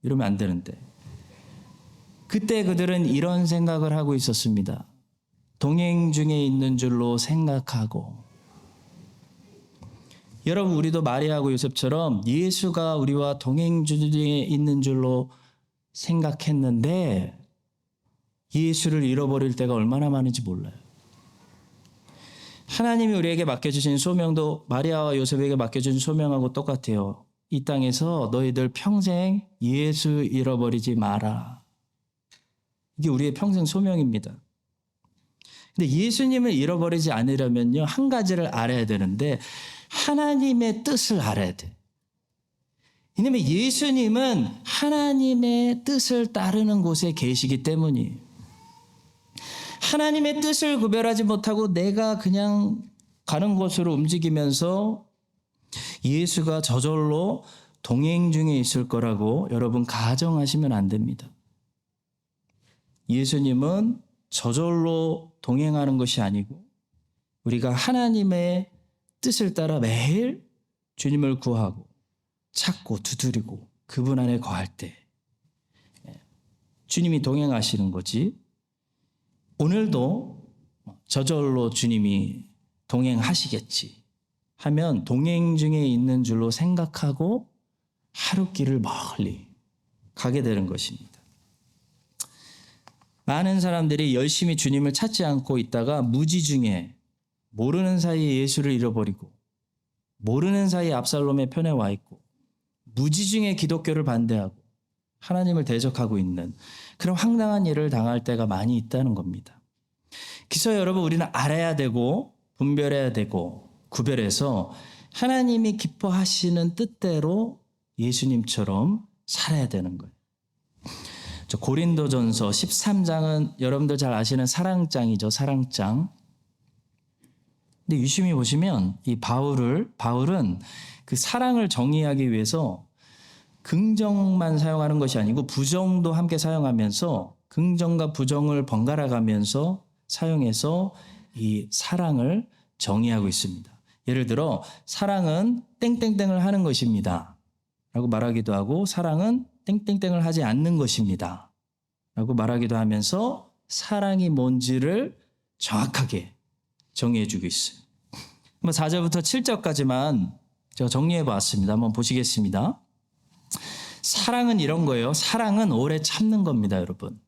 Speaker 3: 이러면 안 되는데. 그때 그들은 이런 생각을 하고 있었습니다. 동행 중에 있는 줄로 생각하고. 여러분, 우리도 마리아하고 요셉처럼 예수가 우리와 동행 중에 있는 줄로 생각했는데 예수를 잃어버릴 때가 얼마나 많은지 몰라요. 하나님이 우리에게 맡겨주신 소명도 마리아와 요셉에게 맡겨준 소명하고 똑같아요. 이 땅에서 너희들 평생 예수 잃어버리지 마라. 이게 우리의 평생 소명입니다. 근데 예수님을 잃어버리지 않으려면요, 한 가지를 알아야 되는데 하나님의 뜻을 알아야 돼. 왜냐하면 예수님은 하나님의 뜻을 따르는 곳에 계시기 때문이에요. 하나님의 뜻을 구별하지 못하고 내가 그냥 가는 곳으로 움직이면서 예수가 저절로 동행 중에 있을 거라고 여러분 가정하시면 안 됩니다. 예수님은 저절로 동행하는 것이 아니고 우리가 하나님의 뜻을 따라 매일 주님을 구하고 찾고 두드리고 그분 안에 거할 때 주님이 동행하시는 거지. 오늘도 저절로 주님이 동행하시겠지 하면 동행 중에 있는 줄로 생각하고 하루길을 멀리 가게 되는 것입니다. 많은 사람들이 열심히 주님을 찾지 않고 있다가 무지 중에 모르는 사이에 예수를 잃어버리고 모르는 사이에 압살롬의 편에 와 있고 무지 중에 기독교를 반대하고 하나님을 대적하고 있는 그런 황당한 일을 당할 때가 많이 있다는 겁니다. 그래서 여러분, 우리는 알아야 되고 분별해야 되고 구별해서 하나님이 기뻐하시는 뜻대로 예수님처럼 살아야 되는 거예요. 저 고린도전서 13장은 여러분들 잘 아시는 사랑장이죠. 사랑장. 근데 유심히 보시면 이 바울은 그 사랑을 정의하기 위해서 긍정만 사용하는 것이 아니고 부정도 함께 사용하면서 긍정과 부정을 번갈아 가면서 사용해서 이 사랑을 정의하고 있습니다. 예를 들어 사랑은 땡땡땡을 하는 것입니다 라고 말하기도 하고 사랑은 땡땡땡을 하지 않는 것입니다 라고 말하기도 하면서 사랑이 뭔지를 정확하게 정의해 주고 있어요. 4절부터 7절까지만 제가 정리해 봤습니다. 한번 보시겠습니다. 사랑은 이런 거예요. 사랑은 오래 참는 겁니다, 여러분.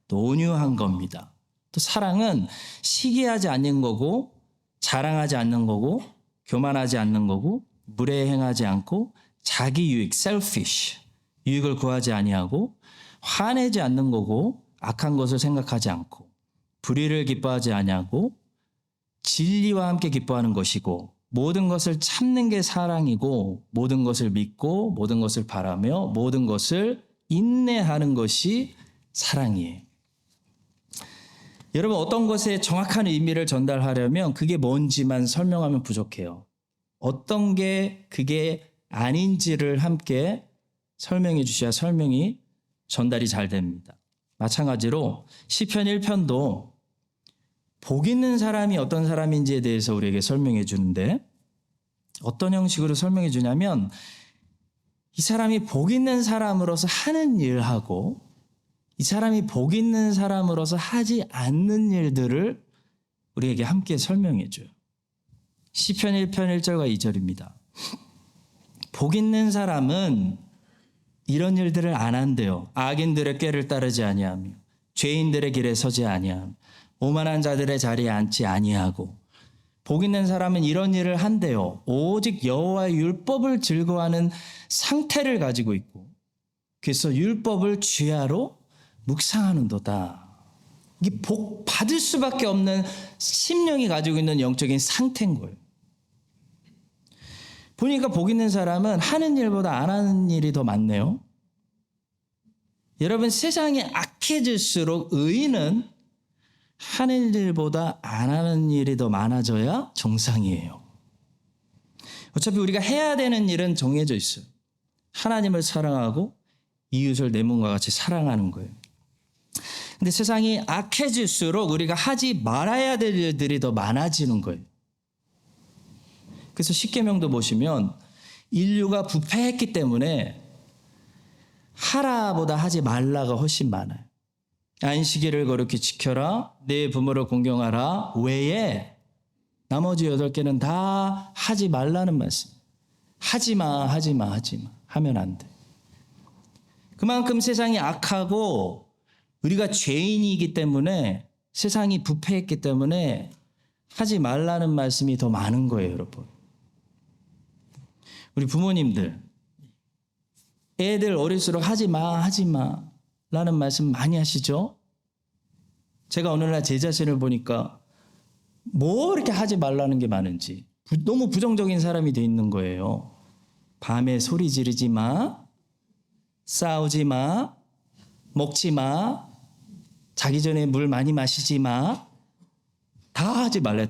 Speaker 3: 또 온유한 겁니다. 또 사랑은 시기하지 않는 거고 자랑하지 않는 거고 교만하지 않는 거고 무례행하지 않고 자기 유익, selfish, 유익을 구하지 아니하고 화내지 않는 거고 악한 것을 생각하지 않고 불의를 기뻐하지 아니하고 진리와 함께 기뻐하는 것이고 모든 것을 참는 게 사랑이고 모든 것을 믿고 모든 것을 바라며 모든 것을 인내하는 것이 사랑이에요. 여러분 어떤 것에 정확한 의미를 전달하려면 그게 뭔지만 설명하면 부족해요. 어떤 게 그게 아닌지를 함께 설명해 주셔야 설명이 전달이 잘 됩니다. 마찬가지로 시편 1편도 복 있는 사람이 어떤 사람인지에 대해서 우리에게 설명해 주는데 어떤 형식으로 설명해 주냐면 이 사람이 복 있는 사람으로서 하는 일하고 이 사람이 복 있는 사람으로서 하지 않는 일들을 우리에게 함께 설명해 줘요. 시편 1편 1절과 2절입니다. 복 있는 사람은 이런 일들을 안 한대요. 악인들의 꾀를 따르지 아니하며 죄인들의 길에 서지 아니하며 오만한 자들의 자리에 앉지 아니하고 복 있는 사람은 이런 일을 한대요. 오직 여호와의 율법을 즐거워하는 상태를 가지고 있고 그래서 율법을 주야로 묵상하는도다. 이게 복 받을 수밖에 없는 심령이 가지고 있는 영적인 상태인 거예요. 보니까 복 있는 사람은 하는 일보다 안 하는 일이 더 많네요. 여러분 세상이 악해질수록 의인은 하는 일보다 안 하는 일이 더 많아져야 정상이에요. 어차피 우리가 해야 되는 일은 정해져 있어요. 하나님을 사랑하고 이웃을 내 몸과 같이 사랑하는 거예요. 근데 세상이 악해질수록 우리가 하지 말아야 될 일들이 더 많아지는 거예요. 그래서 십계명도 보시면 인류가 부패했기 때문에 하라보다 하지 말라가 훨씬 많아요. 안식일을 거룩히 지켜라. 내 부모를 공경하라. 외에 나머지 8개는 다 하지 말라는 말씀. 하지마 하면 안 돼. 그만큼 세상이 악하고 우리가 죄인이기 때문에 세상이 부패했기 때문에 하지 말라는 말씀이 더 많은 거예요, 여러분. 우리 부모님들 애들 어릴수록 하지마 라는 말씀 많이 하시죠? 제가 오늘날 제 자신을 보니까 뭐 이렇게 하지 말라는 게 많은지 너무 부정적인 사람이 돼 있는 거예요. 밤에 소리 지르지 마, 싸우지 마, 먹지 마, 자기 전에 물 많이 마시지 마. 다 하지 말래.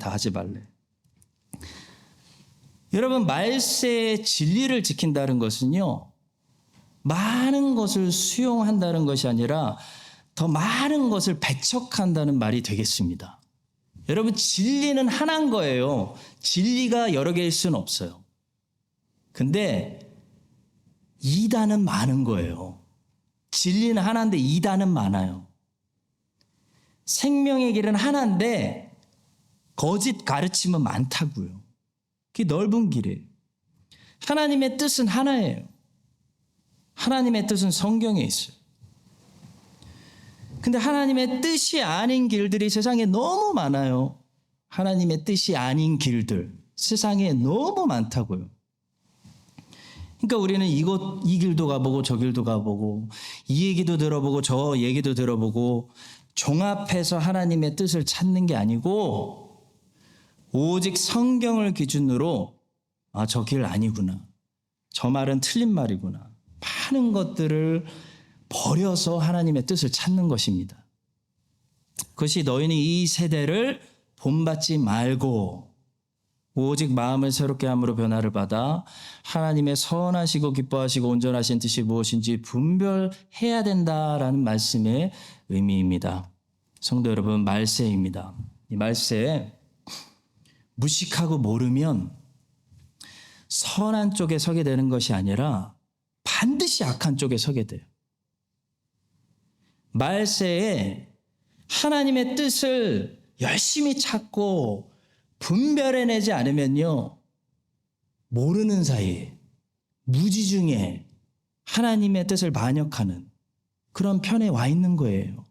Speaker 3: 여러분 말세의 진리를 지킨다는 것은요. 많은 것을 수용한다는 것이 아니라 더 많은 것을 배척한다는 말이 되겠습니다. 여러분 진리는 하나인 거예요. 진리가 여러 개일 수는 없어요. 근데 이단은 많은 거예요. 진리는 하나인데 이단은 많아요. 생명의 길은 하나인데 거짓 가르침은 많다고요. 그게 넓은 길이에요. 하나님의 뜻은 하나예요. 하나님의 뜻은 성경에 있어요. 근데 하나님의 뜻이 아닌 길들이 세상에 너무 많아요. 하나님의 뜻이 아닌 길들 세상에 너무 많다고요. 그러니까 우리는 이 길도 가보고 저 길도 가보고 이 얘기도 들어보고 저 얘기도 들어보고 종합해서 하나님의 뜻을 찾는 게 아니고 오직 성경을 기준으로 저 길 아니구나. 저 말은 틀린 말이구나. 많은 것들을 버려서 하나님의 뜻을 찾는 것입니다. 그것이 너희는 이 세대를 본받지 말고 오직 마음을 새롭게 함으로 변화를 받아 하나님의 선하시고 기뻐하시고 온전하신 뜻이 무엇인지 분별해야 된다라는 말씀의 의미입니다. 성도 여러분, 말세입니다. 이 말세 무식하고 모르면 선한 쪽에 서게 되는 것이 아니라 반드시 악한 쪽에 서게 돼요. 말세에 하나님의 뜻을 열심히 찾고 분별해내지 않으면요, 모르는 사이에 무지 중에 하나님의 뜻을 반역하는 그런 편에 와 있는 거예요.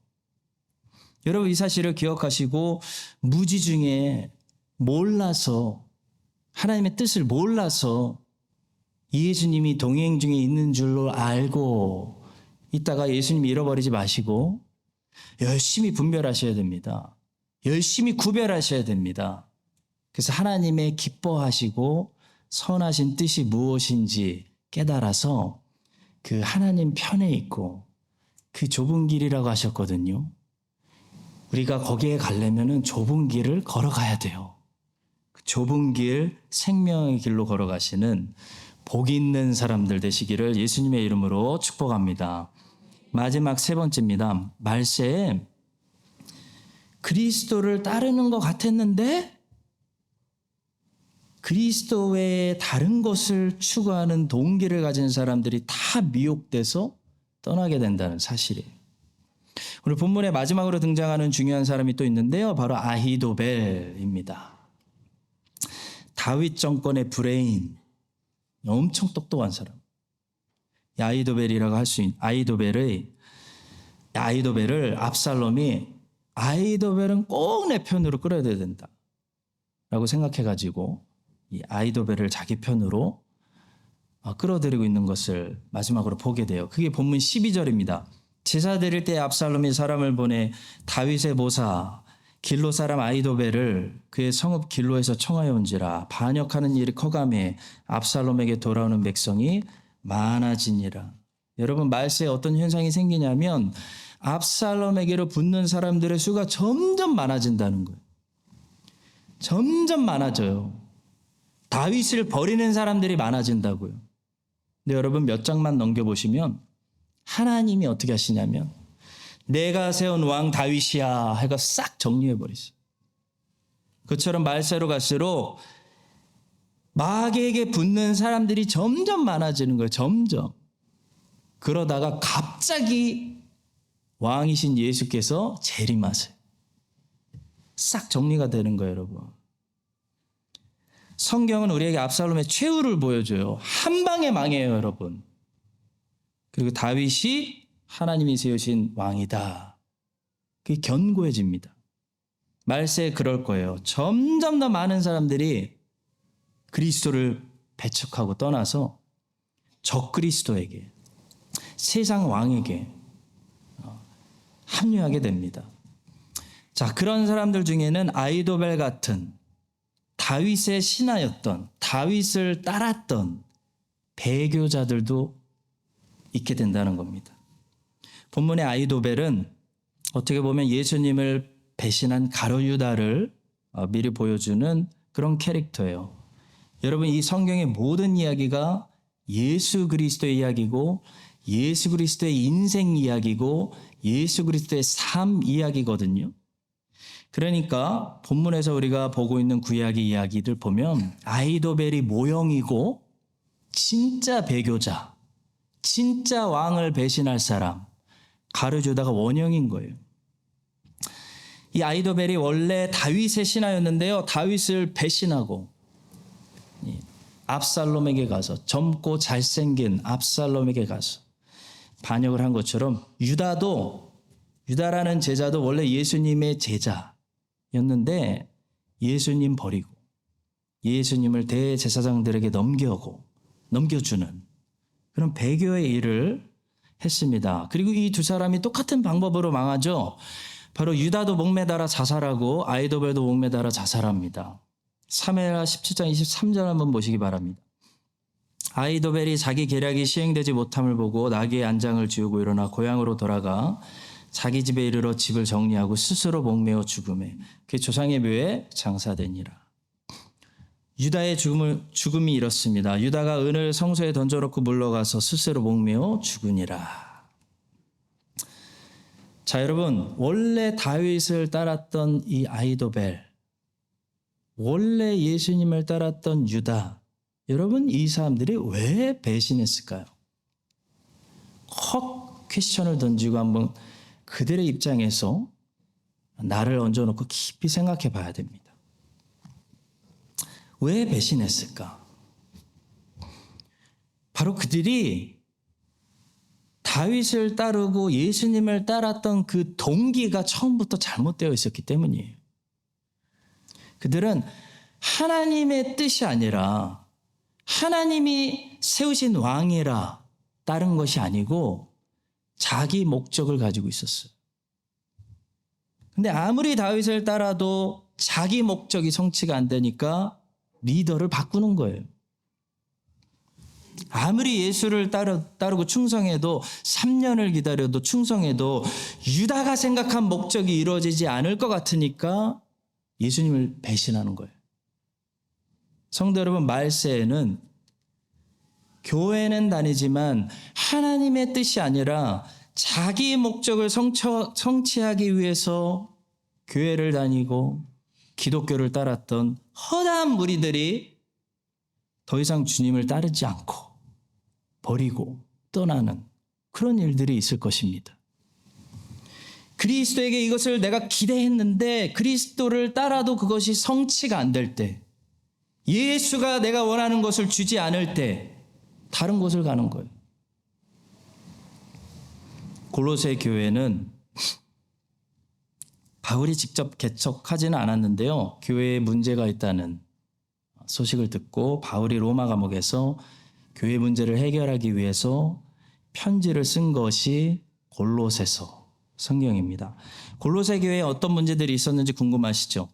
Speaker 3: 여러분, 이 사실을 기억하시고 무지 중에 몰라서, 하나님의 뜻을 몰라서 예수님이 동행 중에 있는 줄로 알고 있다가 예수님 잃어버리지 마시고 열심히 분별하셔야 됩니다. 열심히 구별하셔야 됩니다. 그래서 하나님의 기뻐하시고 선하신 뜻이 무엇인지 깨달아서 그 하나님 편에 있고, 그 좁은 길이라고 하셨거든요. 우리가 거기에 가려면 좁은 길을 걸어가야 돼요. 그 좁은 길, 생명의 길로 걸어가시는 복 있는 사람들 되시기를 예수님의 이름으로 축복합니다. 마지막 세 번째입니다. 말세에 그리스도를 따르는 것 같았는데 그리스도 외에 다른 것을 추구하는 동기를 가진 사람들이 다 미혹돼서 떠나게 된다는 사실이에요. 오늘 본문의 마지막으로 등장하는 중요한 사람이 또 있는데요. 바로 아히도벨입니다. 다윗 정권의 브레인, 엄청 똑똑한 사람. 아히도벨이라고 할 수 있는, 아히도벨을 압살롬이 아히도벨은 꼭 내 편으로 끌어야 된다 라고 생각해가지고 이 아히도벨을 자기 편으로 끌어들이고 있는 것을 마지막으로 보게 돼요. 그게 본문 12절입니다. 제사 드릴 때 압살롬이 사람을 보내 다윗의 모사 길로 사람 아히도벨을 그의 성읍 길로에서 청하여 온지라 반역하는 일이 커가매 압살롬에게 돌아오는 백성이 많아지니라. 여러분, 말세에 어떤 현상이 생기냐면 압살롬에게로 붙는 사람들의 수가 점점 많아진다는 거예요. 점점 많아져요. 다윗을 버리는 사람들이 많아진다고요. 근데 여러분, 몇 장만 넘겨보시면 하나님이 어떻게 하시냐면 내가 세운 왕 다윗이야 해가 싹 정리해버리세요. 그처럼 말세로 갈수록 마귀에게 붙는 사람들이 점점 많아지는 거예요. 점점. 그러다가 갑자기 왕이신 예수께서 재림하세요. 싹 정리가 되는 거예요, 여러분. 성경은 우리에게 압살롬의 최후를 보여줘요. 한 방에 망해요, 여러분. 그리고 다윗이 하나님이 세우신 왕이다. 그게 견고해집니다. 말세에 그럴 거예요. 점점 더 많은 사람들이 그리스도를 배척하고 떠나서 적그리스도에게, 세상 왕에게 합류하게 됩니다. 자, 그런 사람들 중에는 아히도벨 같은 다윗의 신하였던, 다윗을 따랐던 배교자들도 있게 된다는 겁니다. 본문의 아히도벨은 어떻게 보면 예수님을 배신한 가룟 유다를 미리 보여주는 그런 캐릭터예요. 여러분, 이 성경의 모든 이야기가 예수 그리스도의 이야기고 예수 그리스도의 인생 이야기고 예수 그리스도의 삶 이야기거든요. 그러니까 본문에서 우리가 보고 있는 구약의 이야기들 보면 아히도벨이 모형이고 진짜 배교자, 진짜 왕을 배신할 사람, 가룟 유다가 원형인 거예요. 이 아히도벨이 원래 다윗의 신하였는데요. 다윗을 배신하고 압살롬에게 가서, 젊고 잘생긴 압살롬에게 가서 반역을 한 것처럼 유다라는 제자도 원래 예수님의 제자였는데 예수님 버리고 예수님을 대제사장들에게 넘겨주는 그런 배교의 일을 했습니다. 그리고 이 두 사람이 똑같은 방법으로 망하죠. 바로 유다도 목매달아 자살하고 아히도벨도 목매달아 자살합니다. 사무엘하 17장 23절 한번 보시기 바랍니다. 아이도벨이 자기 계략이 시행되지 못함을 보고 나귀의 안장을 지우고 일어나 고향으로 돌아가 자기 집에 이르러 집을 정리하고 스스로 목매어 죽음에 그 조상의 묘에 장사되니라. 유다의 죽음이 이렇습니다. 유다가 은을 성소에 던져놓고 물러가서 스스로 목매어 죽으니라. 자, 여러분, 원래 다윗을 따랐던 이 아이도벨, 원래 예수님을 따랐던 유다, 여러분, 이 사람들이 왜 배신했을까요? 헛 퀘스천을 던지고 한번 그들의 입장에서 나를 얹어놓고 깊이 생각해 봐야 됩니다. 왜 배신했을까? 바로 그들이 다윗을 따르고 예수님을 따랐던 그 동기가 처음부터 잘못되어 있었기 때문이에요. 그들은 하나님의 뜻이 아니라 하나님이 세우신 왕이라 따른 것이 아니고 자기 목적을 가지고 있었어요. 근데 아무리 다윗을 따라도 자기 목적이 성취가 안 되니까 리더를 바꾸는 거예요. 아무리 예수를 따르고 충성해도 3년을 기다려도 충성해도 유다가 생각한 목적이 이루어지지 않을 것 같으니까 예수님을 배신하는 거예요. 성도 여러분, 말세에는 교회는 다니지만 하나님의 뜻이 아니라 자기 목적을 성취하기 위해서 교회를 다니고 기독교를 따랐던 허다한 무리들이 더 이상 주님을 따르지 않고 버리고 떠나는 그런 일들이 있을 것입니다. 그리스도에게 이것을 내가 기대했는데 그리스도를 따라도 그것이 성취가 안 될 때, 예수가 내가 원하는 것을 주지 않을 때 다른 곳을 가는 거예요. 골로새 교회는 바울이 직접 개척하지는 않았는데요. 교회에 문제가 있다는 소식을 듣고 바울이 로마 감옥에서 교회 문제를 해결하기 위해서 편지를 쓴 것이 골로새서 성경입니다. 골로새 교회에 어떤 문제들이 있었는지 궁금하시죠?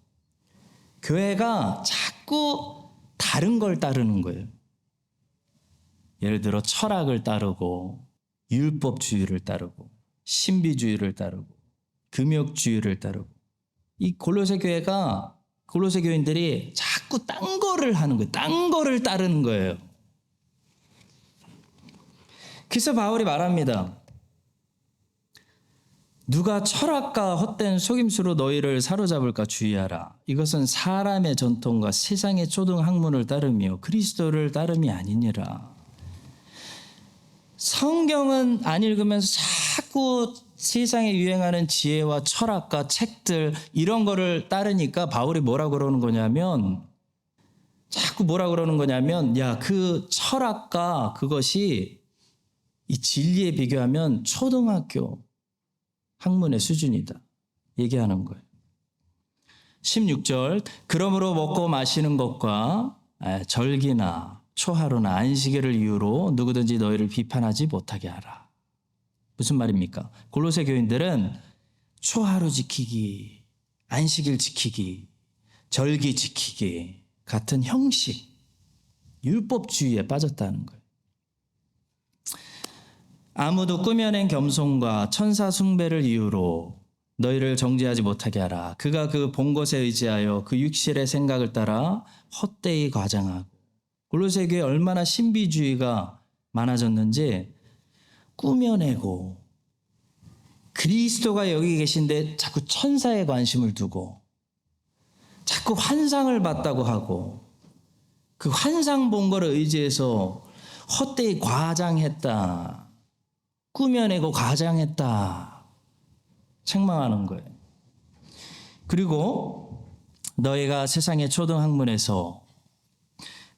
Speaker 3: 교회가 자꾸 다른 걸 따르는 거예요. 예를 들어 철학을 따르고 율법주의를 따르고 신비주의를 따르고 금욕주의를 따르고, 이 골로새 교인들이 자꾸 딴 거를 하는 거예요. 딴 거를 따르는 거예요. 그래서 바울이 말합니다. 누가 철학과 헛된 속임수로 너희를 사로잡을까 주의하라. 이것은 사람의 전통과 세상의 초등 학문을 따르며 그리스도를 따름이 아니니라. 성경은 안 읽으면서 자꾸 세상에 유행하는 지혜와 철학과 책들 이런 거를 따르니까 바울이 뭐라 그러는 거냐면, 야, 그 철학과 그것이 이 진리에 비교하면 초등학교 학문의 수준이다 얘기하는 거예요. 16절, 그러므로 먹고 마시는 것과 절기나 초하루나 안식일을 이유로 누구든지 너희를 비판하지 못하게 하라. 무슨 말입니까? 골로새 교인들은 초하루 지키기, 안식일 지키기, 절기 지키기 같은 형식, 율법주의에 빠졌다는 거예요. 아무도 꾸며낸 겸손과 천사 숭배를 이유로 너희를 정죄하지 못하게 하라. 그가 그 본 것에 의지하여 그 육실의 생각을 따라 헛되이 과장하고, 골로새 교회에 얼마나 신비주의가 많아졌는지 꾸며내고, 그리스도가 여기 계신데 자꾸 천사에 관심을 두고 자꾸 환상을 봤다고 하고 그 환상 본 거를 의지해서 헛되이 과장했다, 꾸며내고 과장했다 책망하는 거예요. 그리고 너희가 세상의 초등학문에서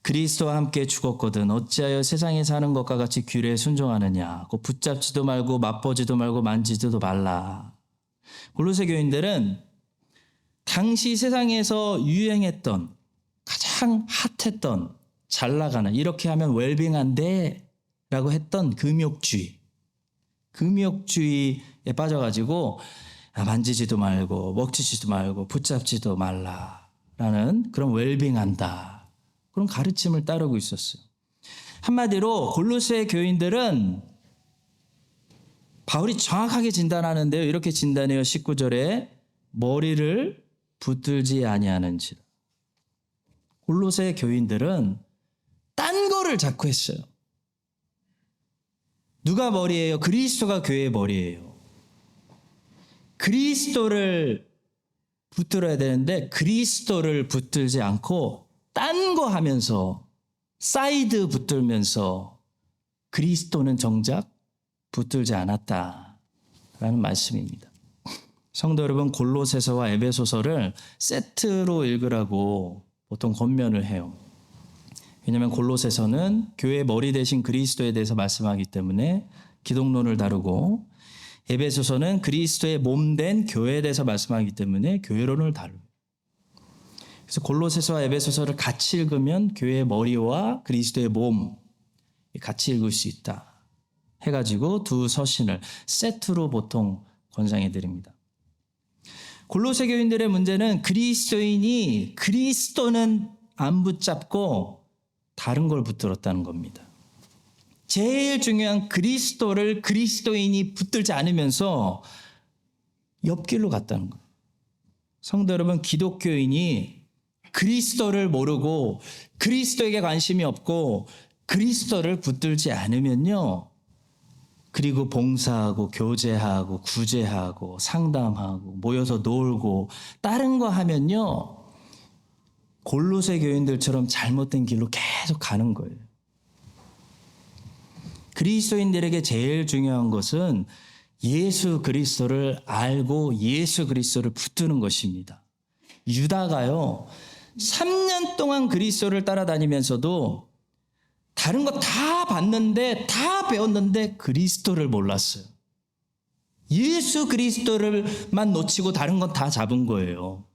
Speaker 3: 그리스도와 함께 죽었거든 어찌하여 세상에 사는 것과 같이 규례에 순종하느냐. 붙잡지도 말고 맛보지도 말고 만지지도 말라. 골로새 교인들은 당시 세상에서 유행했던 가장 핫했던 잘 나가는, 이렇게 하면 웰빙한데 라고 했던 금욕주의에 빠져가지고 만지지도 말고 먹지도 말고 붙잡지도 말라라는 그런 웰빙한다, 그런 가르침을 따르고 있었어요. 한마디로 골로새 교인들은 바울이 정확하게 진단하는데요. 이렇게 진단해요. 19절에 머리를 붙들지 아니하는지라. 골로새 교인들은 딴 거를 자꾸 했어요. 누가 머리예요? 그리스도가 교회의 머리예요. 그리스도를 붙들어야 되는데 그리스도를 붙들지 않고 딴 거 하면서 사이드 붙들면서 그리스도는 정작 붙들지 않았다라는 말씀입니다. 성도 여러분, 골로새서와 에베소서를 세트로 읽으라고 보통 권면을 해요. 왜냐하면 골로새서는 교회의 머리 대신 그리스도에 대해서 말씀하기 때문에 기독론을 다루고, 에베소서는 그리스도의 몸 된 교회에 대해서 말씀하기 때문에 교회론을 다루고, 그래서 골로새서와 에베소서를 같이 읽으면 교회의 머리와 그리스도의 몸 같이 읽을 수 있다 해가지고 두 서신을 세트로 보통 권장해 드립니다. 골로새 교인들의 문제는 그리스도인이 그리스도는 안 붙잡고 다른 걸 붙들었다는 겁니다. 제일 중요한 그리스도를 그리스도인이 붙들지 않으면서 옆길로 갔다는 거예요. 성도 여러분, 기독교인이 그리스도를 모르고 그리스도에게 관심이 없고 그리스도를 붙들지 않으면요, 그리고 봉사하고 교제하고 구제하고 상담하고 모여서 놀고 다른 거 하면요, 골로새 교인들처럼 잘못된 길로 계속 가는 거예요. 그리스도인들에게 제일 중요한 것은 예수 그리스도를 알고 예수 그리스도를 붙드는 것입니다. 유다가요, 3년 동안 그리스도를 따라다니면서도 다른 거 다 봤는데, 다 배웠는데 그리스도를 몰랐어요. 예수 그리스도를만 놓치고 다른 건 다 잡은 거예요.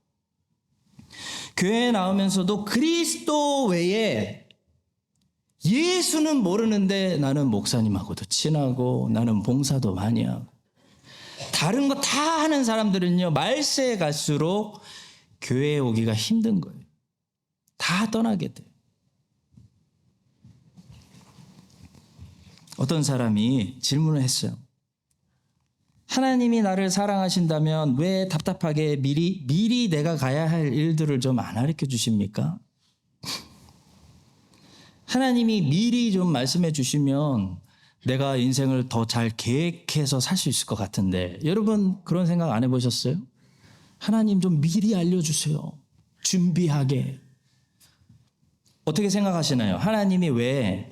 Speaker 3: 교회에 나오면서도 그리스도 외에 예수는 모르는데 나는 목사님하고도 친하고 나는 봉사도 많이 하고 다른 거 다 하는 사람들은요, 말세에 갈수록 교회에 오기가 힘든 거예요. 다 떠나게 돼요. 어떤 사람이 질문을 했어요. 하나님이 나를 사랑하신다면 왜 답답하게 미리 내가 가야 할 일들을 좀 안 가르쳐 주십니까? 하나님이 미리 좀 말씀해 주시면 내가 인생을 더 잘 계획해서 살 수 있을 것 같은데, 여러분 그런 생각 안 해보셨어요? 하나님 좀 미리 알려주세요. 준비하게. 어떻게 생각하시나요? 하나님이 왜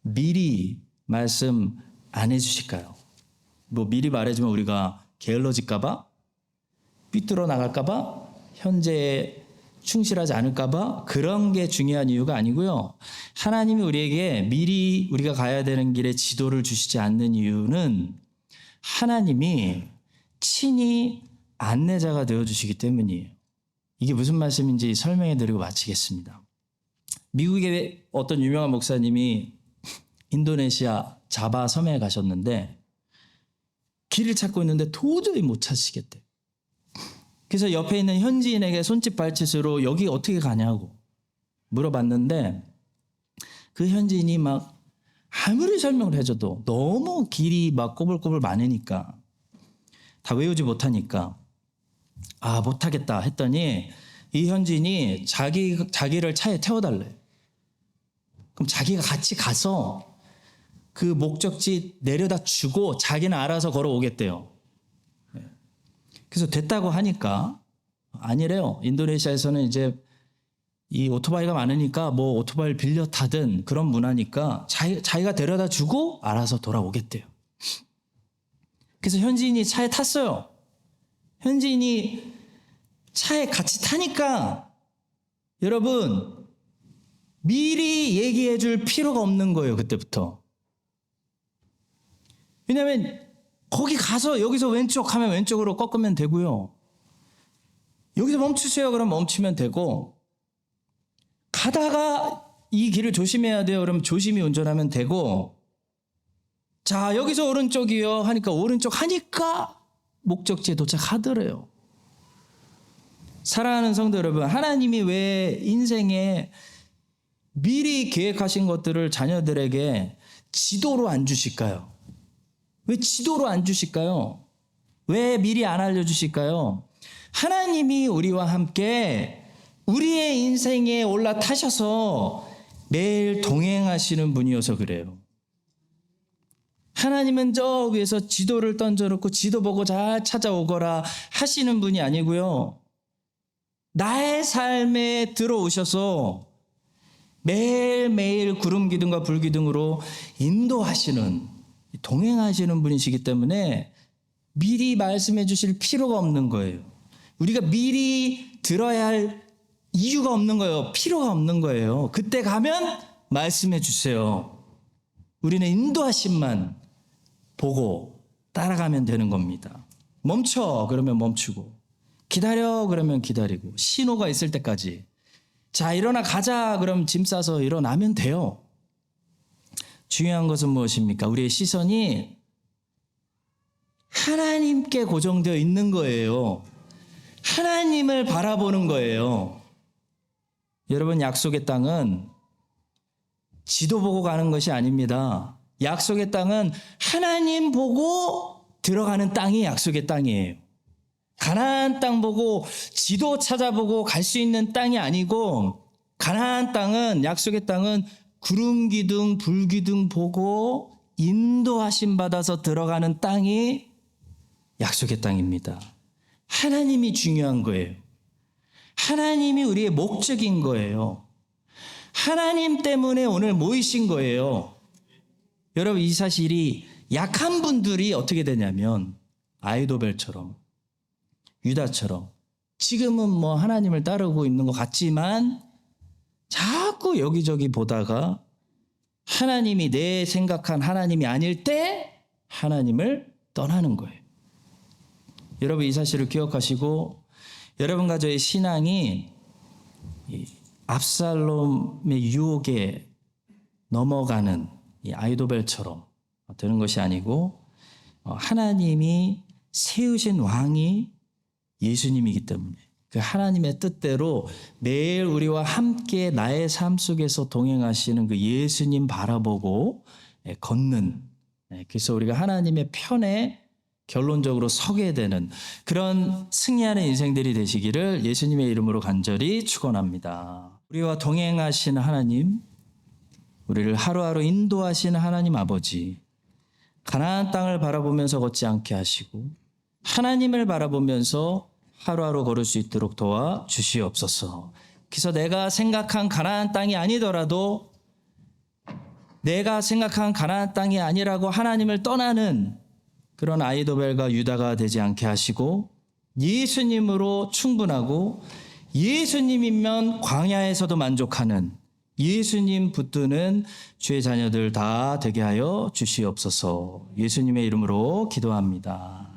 Speaker 3: 미리 말씀 안 해주실까요? 뭐 미리 말해주면 우리가 게을러질까봐? 삐뚤어 나갈까봐? 현재에 충실하지 않을까봐? 그런 게 중요한 이유가 아니고요. 하나님이 우리에게 미리 우리가 가야 되는 길에 지도를 주시지 않는 이유는 하나님이 친히 안내자가 되어주시기 때문이에요. 이게 무슨 말씀인지 설명해 드리고 마치겠습니다. 미국의 어떤 유명한 목사님이 인도네시아 자바 섬에 가셨는데 길을 찾고 있는데 도저히 못 찾으시겠대요. 그래서 옆에 있는 현지인에게 손짓 발짓으로 여기 어떻게 가냐고 물어봤는데, 그 현지인이 막 아무리 설명을 해줘도 너무 길이 막 꼬불꼬불 많으니까 다 외우지 못하니까 못하겠다 했더니 이 현지인이 자기를 차에 태워달래. 그럼 자기가 같이 가서 그 목적지 내려다 주고 자기는 알아서 걸어오겠대요. 그래서 됐다고 하니까 아니래요. 인도네시아에서는 이제 이 오토바이가 많으니까 뭐 오토바이를 빌려 타든 그런 문화니까 자기가 데려다 주고 알아서 돌아오겠대요. 그래서 현지인이 차에 탔어요. 현지인이 차에 같이 타니까 여러분 미리 얘기해 줄 필요가 없는 거예요. 그때부터. 왜냐하면 거기 가서 여기서 왼쪽 하면 왼쪽으로 꺾으면 되고요. 여기서 멈추세요. 그럼 멈추면 되고, 가다가 이 길을 조심해야 돼요. 그럼 조심히 운전하면 되고, 자 여기서 오른쪽이요 하니까 오른쪽 하니까 목적지에 도착하더래요. 사랑하는 성도 여러분, 하나님이 왜 인생에 미리 계획하신 것들을 자녀들에게 지도로 안 주실까요? 왜 지도로 안 주실까요? 왜 미리 안 알려주실까요? 하나님이 우리와 함께 우리의 인생에 올라타셔서 매일 동행하시는 분이어서 그래요. 하나님은 저 위에서 지도를 던져놓고 지도 보고 잘 찾아오거라 하시는 분이 아니고요. 나의 삶에 들어오셔서 매일매일 구름 기둥과 불 기둥으로 인도하시는, 동행하시는 분이시기 때문에 미리 말씀해 주실 필요가 없는 거예요. 우리가 미리 들어야 할 이유가 없는 거예요. 필요가 없는 거예요. 그때 가면 말씀해 주세요. 우리는 인도하심만 보고 따라가면 되는 겁니다. 멈춰 그러면 멈추고, 기다려 그러면 기다리고, 신호가 있을 때까지. 자, 일어나 가자 그럼 짐 싸서 일어나면 돼요. 중요한 것은 무엇입니까? 우리의 시선이 하나님께 고정되어 있는 거예요. 하나님을 바라보는 거예요. 여러분, 약속의 땅은 지도 보고 가는 것이 아닙니다. 약속의 땅은 하나님 보고 들어가는 땅이 약속의 땅이에요. 가나안 땅 보고 지도 찾아보고 갈 수 있는 땅이 아니고, 가나안 땅은, 약속의 땅은 구름 기둥, 불 기둥 보고 인도하심 받아서 들어가는 땅이 약속의 땅입니다. 하나님이 중요한 거예요. 하나님이 우리의 목적인 거예요. 하나님 때문에 오늘 모이신 거예요. 여러분, 이 사실이 약한 분들이 어떻게 되냐면 아이도벨처럼, 유다처럼 지금은 뭐 하나님을 따르고 있는 것 같지만 자꾸 여기저기 보다가 하나님이 내 생각한 하나님이 아닐 때 하나님을 떠나는 거예요. 여러분, 이 사실을 기억하시고, 여러분과 저의 신앙이 압살롬의 유혹에 넘어가는 이 아이도벨처럼 되는 것이 아니고, 하나님이 세우신 왕이 예수님이기 때문에 그 하나님의 뜻대로 매일 우리와 함께 나의 삶 속에서 동행하시는 그 예수님 바라보고 걷는, 그래서 우리가 하나님의 편에 결론적으로 서게 되는 그런 승리하는 인생들이 되시기를 예수님의 이름으로 간절히 축원합니다. 우리와 동행하시는 하나님, 우리를 하루하루 인도하시는 하나님 아버지, 가나안 땅을 바라보면서 걷지 않게 하시고 하나님을 바라보면서 하루하루 걸을 수 있도록 도와 주시옵소서. 그래서 내가 생각한 가나안 땅이 아니더라도, 내가 생각한 가나안 땅이 아니라고 하나님을 떠나는 그런 아이도벨과 유다가 되지 않게 하시고, 예수님으로 충분하고 예수님이면 광야에서도 만족하는, 예수님 붙드는 주의 자녀들 다 되게 하여 주시옵소서. 예수님의 이름으로 기도합니다.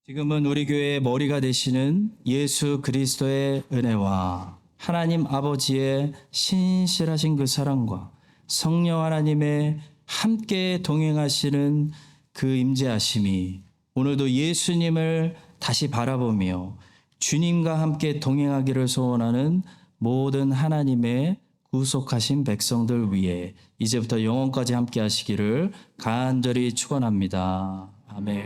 Speaker 3: 지금은 우리 교회의 머리가 되시는 예수 그리스도의 은혜와 하나님 아버지의 신실하신 그 사랑과 성령 하나님의 함께 동행하시는 그 임재하심이 오늘도 예수님을 다시 바라보며 주님과 함께 동행하기를 소원하는 모든 하나님의 구속하신 백성들 위해 이제부터 영원까지 함께 하시기를 간절히 축원합니다. 아멘.